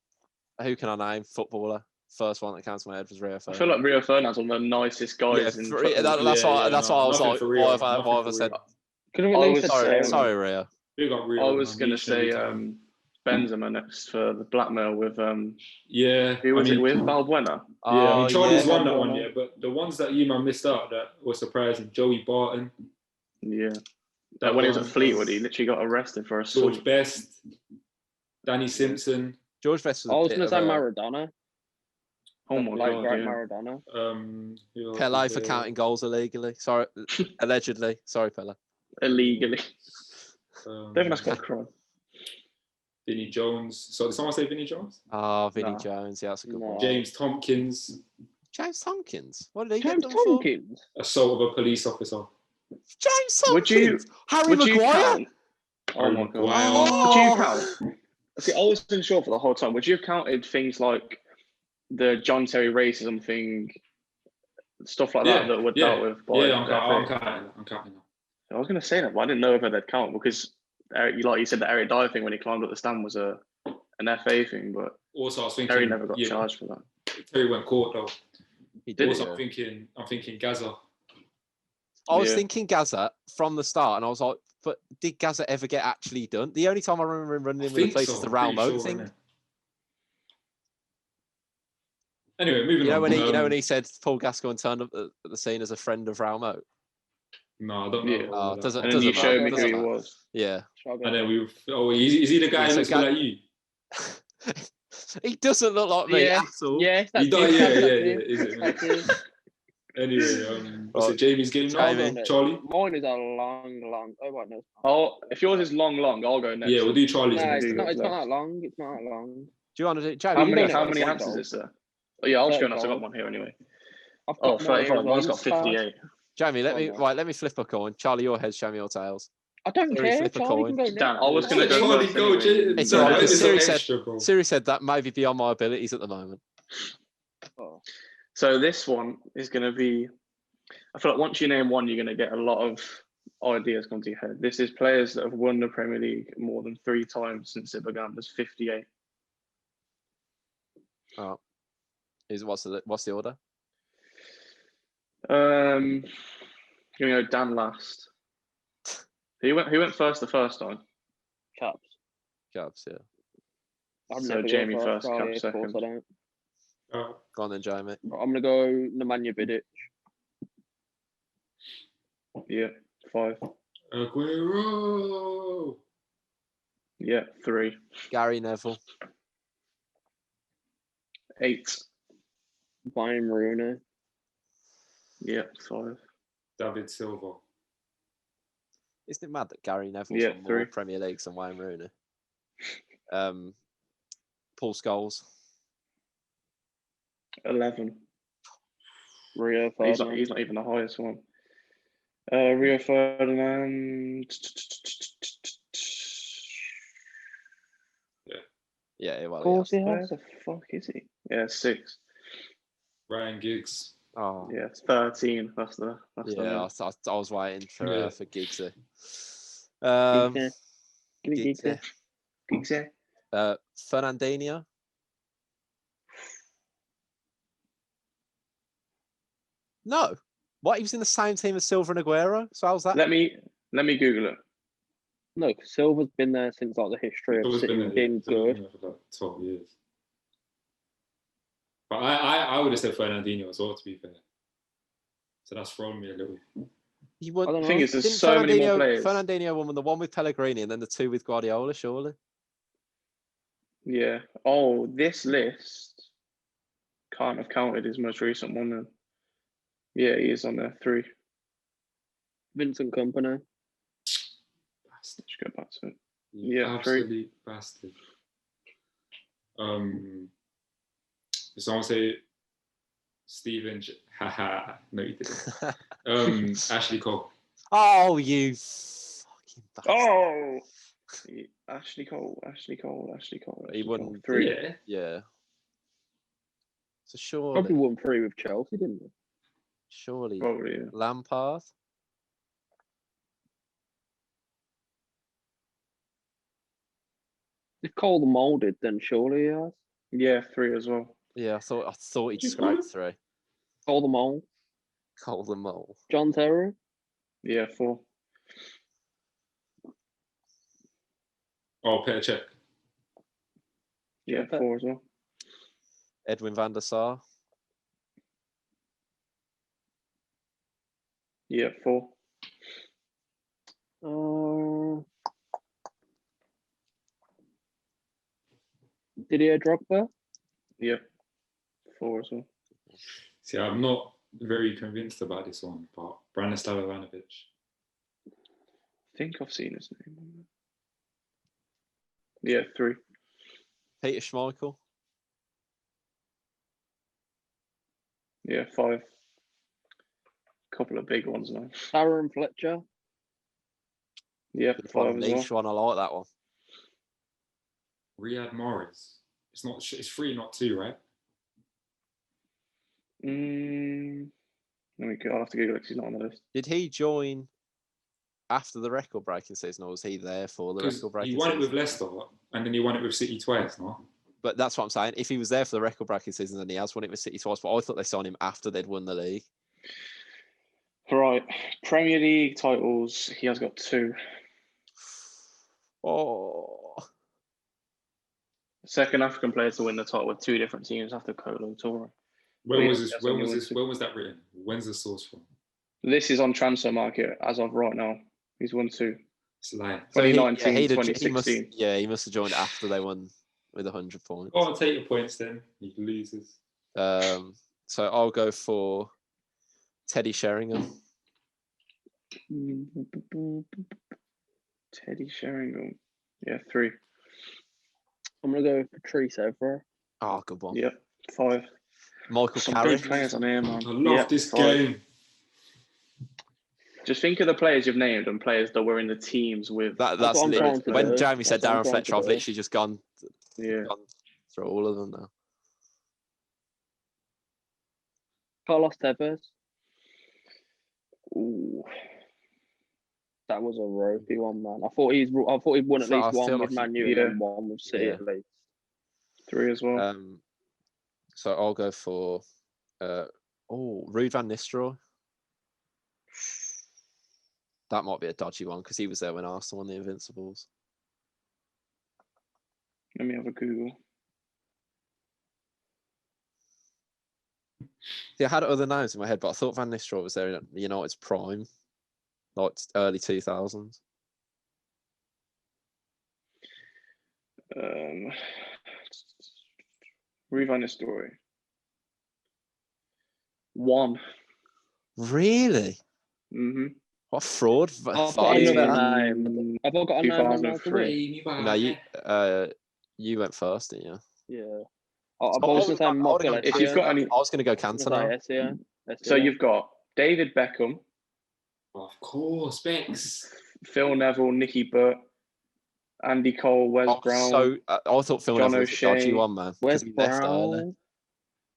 who can I name? Footballer. First one that came to my head was Rio Ferdinand. I feel like Rio Ferdinand's one of the nicest guys. That's why I was like, why have I said? Sorry, Rio. I was going to say Benzema next for the blackmail with who was it with? Balbuena. Charlie's won that one, but the ones that you missed out that were surprising, Joey Barton. Yeah. That when he was at Fleetwood, he literally got arrested for assault. George Best, Danny Simpson. George Best was I was going to say Maradona. Oh my god, great Maradona. Pele for counting goals illegally. Sorry, allegedly. Sorry, Pele. Illegally. Even that's quite a crime. Vinnie Jones. So did someone say Vinnie Jones? Oh, Vinnie Jones. Yeah, that's a good one. James Tompkins. James Tompkins? What did he James get done Tompkins? for? Assault of a police officer. James Tompkins? Harry Maguire? Maguire? Oh my god. Wow. Would you count? See, I was unsure for the whole time. Would you have counted things like the John Terry racism thing, stuff like that were dealt with by I'm counting. I was going to say that, but I didn't know whether they'd count because, like you said, the Eric Dyer thing when he climbed up the stand was an FA thing, but also I was thinking Terry never got charged for that. Terry went court though. He did. Also, I'm thinking Gaza. I was thinking Gaza from the start, and I was like, but did Gaza ever get actually done? The only time I remember him running in with the place is the Raul Moat thing. Anyway, moving on. You know when he said Paul Gascoigne turned up at the scene as a friend of Raul Moat? No, I don't know. Doesn't and then you showed me who he matter. was. Yeah. And then is he the guy who looks like you? He doesn't look like me at all. Yeah, Is it? Anyway, was it Jamie's game now? Charlie? Mine is a long. Oh, right, no. Oh, if yours is long, I'll go next. Yeah, we'll do Charlie's No, next. it's not that long. It's not that long. Do you want to do Jamie? How many answers is there? Oh, yeah, I'll show us. I've got one here anyway. 35. Mine's got 58. Jamie, let me flip a coin. Charlie, your heads, show me your tails. I don't care. Charlie can go next. Dan, I was going to go Charlie, first go. anyway. It's all right. Siri said that may be beyond my abilities at the moment. So this one is going to be, I feel like once you name one, you're going to get a lot of ideas come to your head. This is players that have won the Premier League more than 3 times since it began. There's 58. Oh, what's the order? Going to go Dan last. Who went first the first time? Caps, yeah. So Jamie first, Caps second. Go on then, Jamie. I'm gonna go Nemanja Vidic. Yeah, 5. Aguero. Yeah, 3. Gary Neville. 8. Bayern Rooney. Yeah, 5. David Silva. Isn't it mad that Gary Neville's won more 3. Premier Leagues than Wayne Rooney? Paul Scholes. 11. Rio Ferdinand. He's not even the highest one. Rio Ferdinand. Yeah, well, of course he Where has. the fuck is he? Yeah, 6. Ryan Giggs. Oh, yeah, 13. That's yeah. the I was waiting for Giggsy. Giggsy. Fernandinho. No. What? He was in the same team as Silva and Aguero. So how's that? Let me Google it. No, Silva's been there since like the history of City being good. For like 12 years. But I would have said Fernandinho as well, to be fair. So that's thrown me a little. The thing is, there's so many more players. Fernandinho won the one with Pellegrini and then the 2 with Guardiola, surely. Yeah. Oh, this list can't have counted his most recent one then. Yeah, he is on there. 3. Vincent Kompany. Let's go back to it. Yeah, Absolute 3. bastard. Someone say Steven. Haha. No, you didn't. Ashley Cole. Oh, you fucking bastard. Oh, Ashley Cole. He won 3. Yeah. So surely. Probably won 3 with Chelsea, didn't he? Surely. Probably, yeah. Lampard. If Cole the molded, then surely he has. Yeah, 3 as well. Yeah, I thought he'd scrape 3. Cole the Mole. Cole the Mole. John Terry. Yeah, 4. Oh, Petr Cech. Yeah, 4 as well. Edwin van der Sar. Yeah, 4. Didier Drogba. Yeah, 4 as well. See, I'm not very convinced about this one, but Branislav Ivanovic. I think I've seen his name on there. Yeah, 3. Peter Schmeichel. Yeah, 5. Couple of big ones now. Aaron Fletcher. Yeah, 5 as well. Niche one. I like that one. Riyad Mahrez. It's 3, not 2, right? I'll have to Google it because he's not on the list. Did he join after the record-breaking season, or was he there for the record-breaking season? He won it with Leicester, and then he won it with City twice, no? But that's what I'm saying. If he was there for the record-breaking season, then he has won it with City twice. But I thought they signed him after they'd won the league. Right. Premier League titles, he has got 2. Oh. Second African player to win the title with 2 different teams after Kolo Toure. When was that written? When's the source from? This is on Transfer Market as of right now. He's won 2. It's like 2019, 2016. He must have joined after they won with 100 points. Oh, I'll take your points then. You losers. So I'll go for Teddy Sheringham. Teddy Sheringham. Yeah, 3. I'm going to go for Patrice Evra. Oh, good one. Yep, 5. Michael Some Carrick. big players on here, man. I love this 5. game. Just think of the players you've named and players that were in the teams with. That's what I'm trying to when do. Jamie said That's what I'm Darren trying Fletcher, to I've do. literally just gone Yeah. through all of them now. Carlos Tevez. Ooh. That was a ropey one, man. I thought he'd won at So least I one feel with like Man U and one with City at least. 3 as well. So I'll go for Ruud van Nistelrooy. That might be a dodgy one because he was there when Arsenal won the Invincibles. Let me have a Google. Yeah, I had other names in my head, but I thought Van Nistelrooy was there in United's prime, like early 2000s. Ruud van Nistelrooy. 1. Really? Mm-hmm. What a fraud! I've got another name. Have I got a name on there for 2003. No, you went first, didn't you? Yeah. I was going to say Michael Essien. If you've got any, I was going to go Cantona. So you've got David Beckham. Of course, Bex. Phil Neville, Nicky Butt, Andy Cole, Wes Brown. So I thought Phil John Neville was a dodgy O'Shea, one, man. Wes He left early.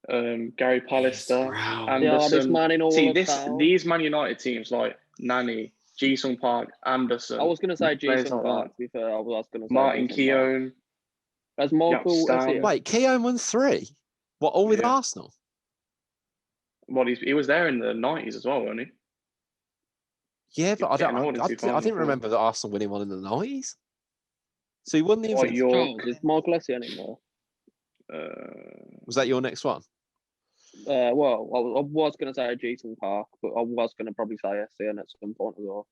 Brown. Gary Pallister, Anderson. This man in all See, of South. these Man United teams like Nani, Ji-sung Park, Anderson. I was going to say players Ji-sung like Park, that. to be fair. I was going to say Martin Keown. As Michael Stan. Wait, Keown won 3? What, all with Arsenal? Well, he was there in the 90s as well, wasn't he? Yeah, but I didn't 2004. remember that Arsenal winning one in the 90s. So he won the White Invincibles. York. Is Michael Essien anymore? Was that your next one? Well, I was going to say Ji-sung Park, but I was going to probably say Essien at some point as well.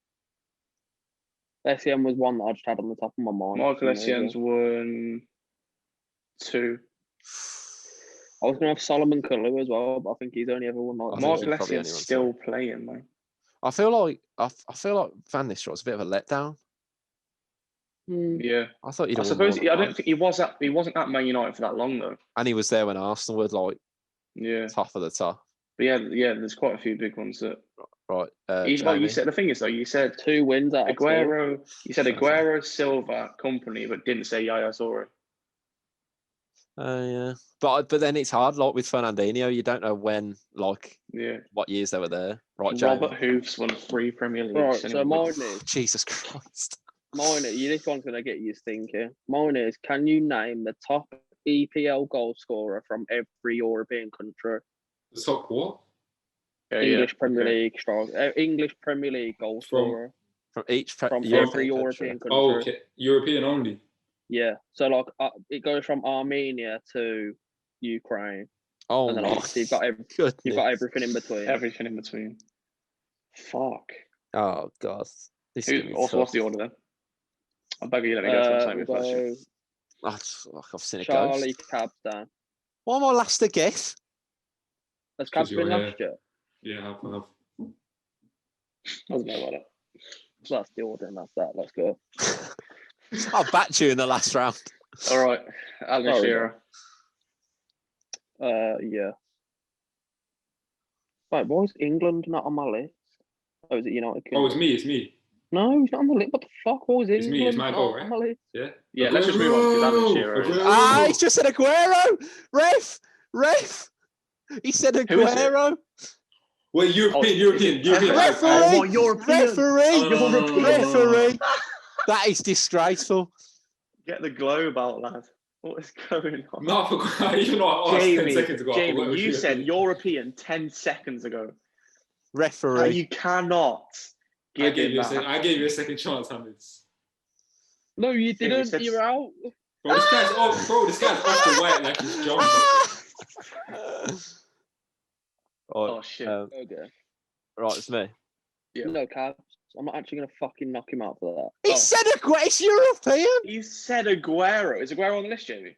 Essien was one that I just had on the top of my mind. Michael Essien's won 2. I was going to have Solomon Kalou as well, but I think he's only ever won like Michael Essien's still playing, man. I feel like Van Nistelrooy's a bit of a letdown. Yeah, I thought I suppose. I don't think he wasn't at Man United for that long though. And he was there when Arsenal were like top of the top. But yeah, there's quite a few big ones that. Right. You said the thing is though, you said 2 wins out of Aguero. 2. You said Aguero, Silva, company, but didn't say Yaya Toure. Yeah, but then it's hard. Like with Fernandinho, you don't know when, what years they were there. Right, Robert Hoofs won 3 Premier Leagues. Right, so mine is Jesus Christ. This one's gonna get you thinking. Mine is: can you name the top EPL goal scorer from every European country? The top what? English Premier League striker. English Premier League goal scorer from every European country. Oh, okay. European only. Yeah, so it goes from Armenia to Ukraine. Oh, and then obviously you've got everything in between. Everything in between. Fuck. Oh God. What's the order then? I beg you, let me go for the question. I've seen it go. Charlie Cabstan. What am I last to guess? Has Cabs been last year? Yeah, I have. Doesn't know about it. So that's the order, and that's that. Let's go. I'll bat you in the last round. All right, Alan Shearer. Yeah. Right, why is England not on my list? Oh, is it United? Oh, it's me. No, he's not on the list. What the fuck? What was It's me. It's England my not goal, on right? the list? Yeah. Yeah, let's just move on because Alan Shearer. Ah, he's just said Aguero. Ref. He said Who is it? Aguero. Wait, European. Referee. what, European? Referee. That is disgraceful. Get the globe out, lad. What is going on? No, I forgot. You know, I asked 10 seconds ago. Jamie, you said European 10 seconds ago. Referee. You cannot give him that. I gave you a second chance, Hamid. No, you didn't. said- You're out. Bro, this guy's off the white like he's jumping. Oh, shit. Okay. Right, it's me. Yeah. No, Cavs. I'm not actually going to fucking knock him out for that. He said Aguero. It's European. You said Aguero. Is Aguero on the list, Jamie?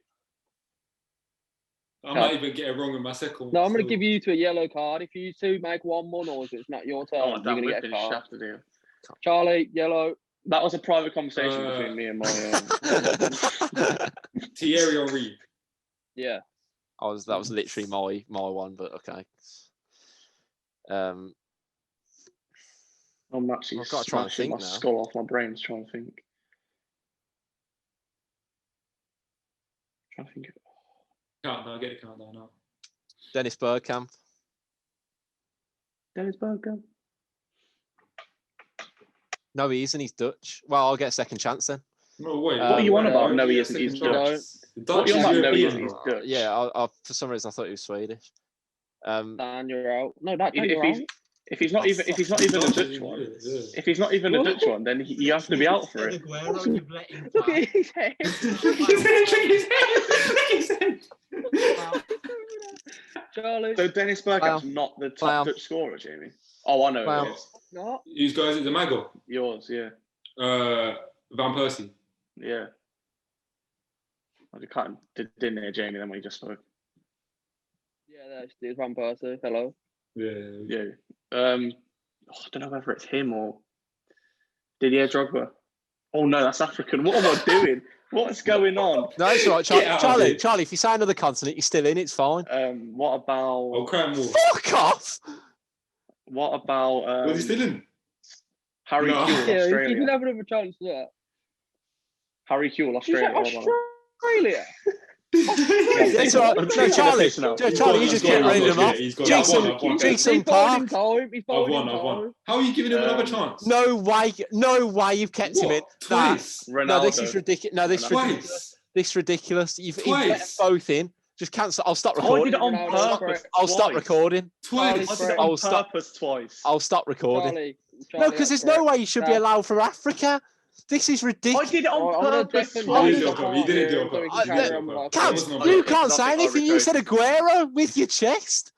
I might even get it wrong with my second one. No, I'm going to give you two a yellow card. If you two make one more noise, it's not your turn. Oh, You're damn, going to we're get a finished card. after the... Charlie, yellow. That was a private conversation between me and my... Thierry Henry. Yeah. That was literally my one, but okay. I'm actually I've got to try and smashing think my now. skull off my brains trying to think. Countdown, get the countdown now. Dennis Bergkamp. Dennis Bergkamp. No, he isn't. He's Dutch. Well, I'll get a second chance then. No, wait. What are you on yeah, about? No, he Yeah, isn't. He's second Dutch. chance. What Dutch are you is on about? No, he European, isn't. He's bro. Dutch. Yeah, I for some reason I thought he was Swedish. Dan, you're out. No, Dan, you're out. If he's not even a Dutch one, if he's not even a Dutch one, then you have to be out for it. Look at his head. Charlie. So Dennis Bergkamp's not the top Dutch scorer, Jamie. Oh, I know who it is. No. Whose guys is the Mago? Yours, yeah, Van Persie. yeah. I didn't hear Jamie then when he just spoke. Yeah, that's Van Persie. Hello. Yeah. I don't know whether it's him or Didier Drogba. Oh no, that's African. What am I doing? What's going on? No, it's all right, Charlie. If you say another continent, you're still in. It's fine. What about? Oh, Cranmore. Fuck off. What about? Was he still in? Harry No. Kewell, Yeah, he Australia. didn't have another chance for that. Harry Kewell, Australia. Australia? It's all right. No, Charlie, you just get rid of him off. Jason Park. He's I've won. How are you giving him another chance? No way you've kept him in. Twice? No, this is ridiculous. No, this is ridiculous. Twice? This is ridiculous. You've Twice? let both in. Just cancel. I'll stop I recording. did it on purpose. I'll stop recording. Twice? I did it on purpose twice. I'll stop recording. Charlie, No, because there's no way you should be allowed for Africa. This is I ridiculous. did it on purpose You twice. didn't do it. Cams, not you it. can't It's say nothing anything. You said Aguero with your chest.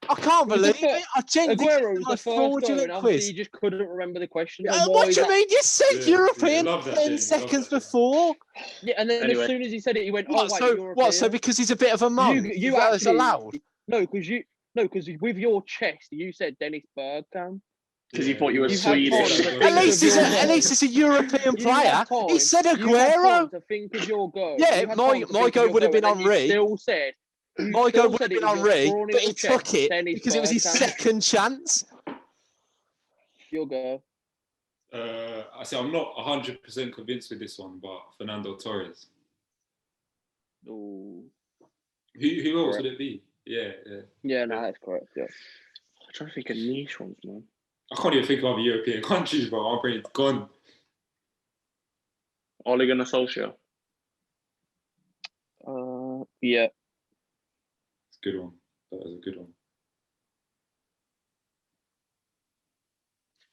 I can't believe it. I genuinely Aguero was the first fraudulent one. quiz. You just couldn't remember the question. What do you mean? You said Yeah, European love that 10 shit, seconds love that shit. before. Yeah, and then Anyway. as soon as he said it, he went, What? wait, So European. what? So because he's a bit of a monk, You that's actually allowed. No, because with your chest, you said Dennis Bergkamp. Because you thought you were You've had Swedish. time to At least think of your at least it's a European You player. had time- He said you had time Aguero. to think of your goal. Yeah, You had my time to think of goal your would have been and then Henry. You still said. My goal would have been Henri, but he took it Dennis because it was his Bergkamp. second chance. Your go. I say I'm not 100% convinced with this one, but Fernando Torres. Ooh. Who else Correct. would it be? Yeah. Yeah, no, that's correct. Yeah. I'm trying to think of niche ones, man. I can't even think of other European countries, bro. My brain's gone. Ole Gunnar Solskjaer. Yeah. It's a good one. That was a good one.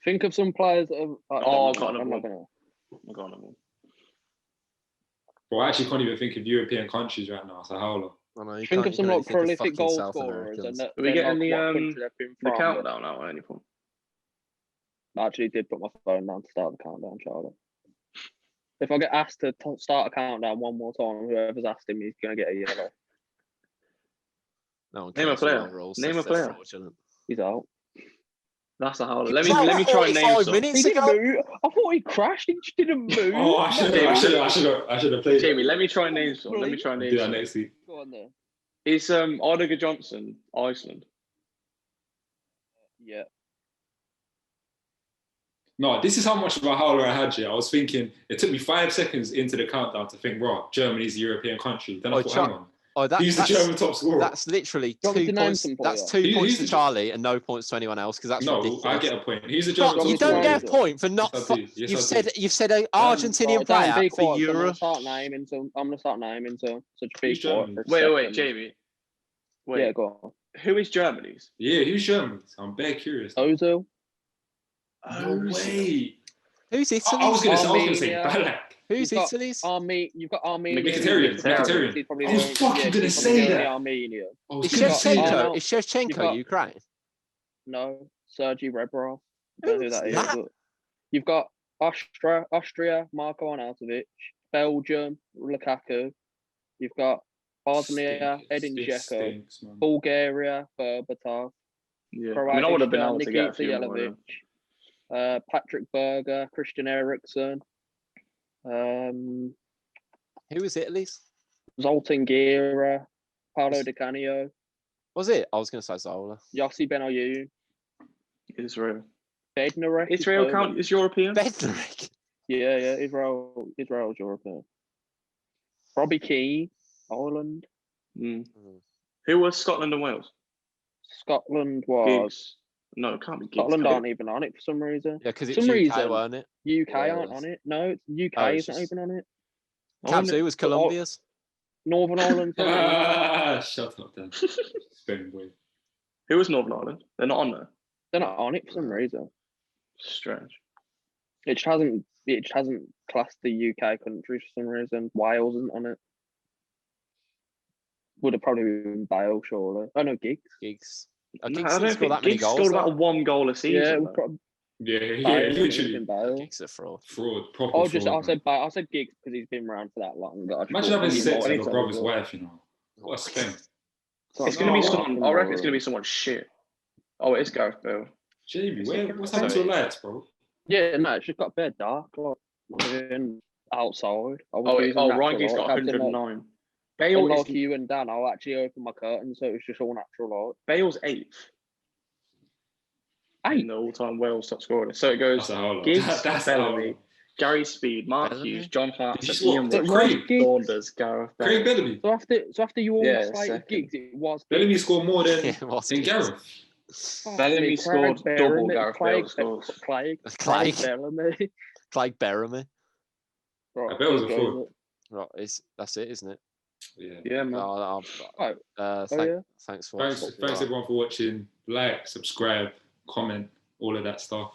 Think of some players that have. I've got I'm another not one. gonna. Bro, I actually can't even think of European countries right now. So how long? Think of some like prolific goal scorers. And Are we getting the the countdown now at any point? I actually did put my phone down to start the countdown, Charlie. If I get asked to start a countdown one more time, whoever's asked him, he's going to get a yellow. No one Name a cares player. about rules, Name that's a player. fraudulent. He's out. That's a howler. He Let was out me try and name 45 some. minutes He didn't ago. move. I thought he crashed. He just didn't move. Oh, I should have played. Jamie, let me try and name some. Let me try and Do name that some. next week. Go on there. Is Odegaard Johnson Iceland? Yeah. No, this is how much of a howler I had here. I was thinking, it took me 5 seconds into the countdown to think, right, Germany's a European country. Then I thought, hang on. Who's the German top scorer? That's literally 2 points. That's 2 points to Charlie and no points to anyone else because that's ridiculous. I get a point. Who's the German top scorer? You don't get a point for not. You've said an Argentinian player for Europe. I'm gonna start naming some. Such big. Wait, Jamie. Wait. Yeah, go on. Who is Germany's? Yeah, who's Germany's? I'm very curious. Ozil. No way. Who's Italy? I was gonna say Balak. Who's Italy's? You've got Armenia. Mkhitaryan. I was fucking gonna say that. Armenia. Is Shevchenko Ukraine? No, Sergei Rebrov. I don't know who that is. But you've got Austria, Marko Arnautovic. Belgium, Lukaku. You've got Bosnia, Edin Dzeko. Bulgaria, Berbatov. Yeah. I would have been able to get a few more. Patrick Berger, Christian Eriksen. Who was Italy's? Zoltan Guerra, Paolo Di Canio. Was it? I was going to say Zola. Yossi Benayoun. Israel. Bednarek. Israel count as European? Bednarek. Yeah. Israel's European. Robbie Keane, Ireland. Mm. Who was Scotland and Wales? Scotland was. Giggs. No, it can't be Giggs. Scotland aren't even on it for some reason. Yeah, because it's UK, weren't it? UK aren't on it. No, UK isn't even on it. Cabs, who was Colombia's? Northern Ireland. Shut up, then. Spin way. Who was Northern Ireland? They're not on there. They're not on it for some reason. Strange. It hasn't classed the UK country for some reason. Wales isn't on it. Would have probably been Bale, surely. Oh no, Giggs. Giggs. I don't think Giggs scored about 1 goal a season. Yeah, literally. Giggs a fraud. Proper fraud. I said Giggs because he's been around for that long. Imagine having sex with a brother's wife, you know. What a spin. It's going to be someone. I reckon it's going to be someone shit. Oh, it is Gareth Bale. Jamie, what's happened to the lights, bro? Yeah, no, it's just got a bit dark. Like, outside. Ryan's got 109. Bale is you and Dan. I'll actually open my curtain, so it's just all natural light. Bale's 8th. In the all-time Wales top scorer. So it goes Giggs, Bellamy, Gary Speed, Mark Hughes, John Hart, Ian Saunders, Gareth Bale. Craig Bellamy. So after you all slated Giggs, it was Bellamy scored more than Gareth. Bellamy scored double Gareth Bale scores. Craig Bellamy. Craig Bellamy. Right, Bale was a fraud. Right, that's it, isn't it? Yeah, man. Thanks everyone for watching. Like, subscribe, comment, all of that stuff.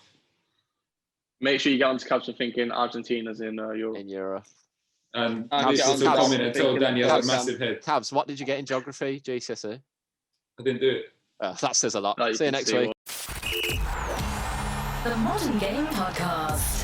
Make sure you get onto Cabs for thinking Argentina's in Europe. In Europe. And listen to comment and tell Danny has a massive head. Cabs, what did you get in geography, GCSE? I didn't do it. That says a lot. See you next week. The Modern Game Podcast.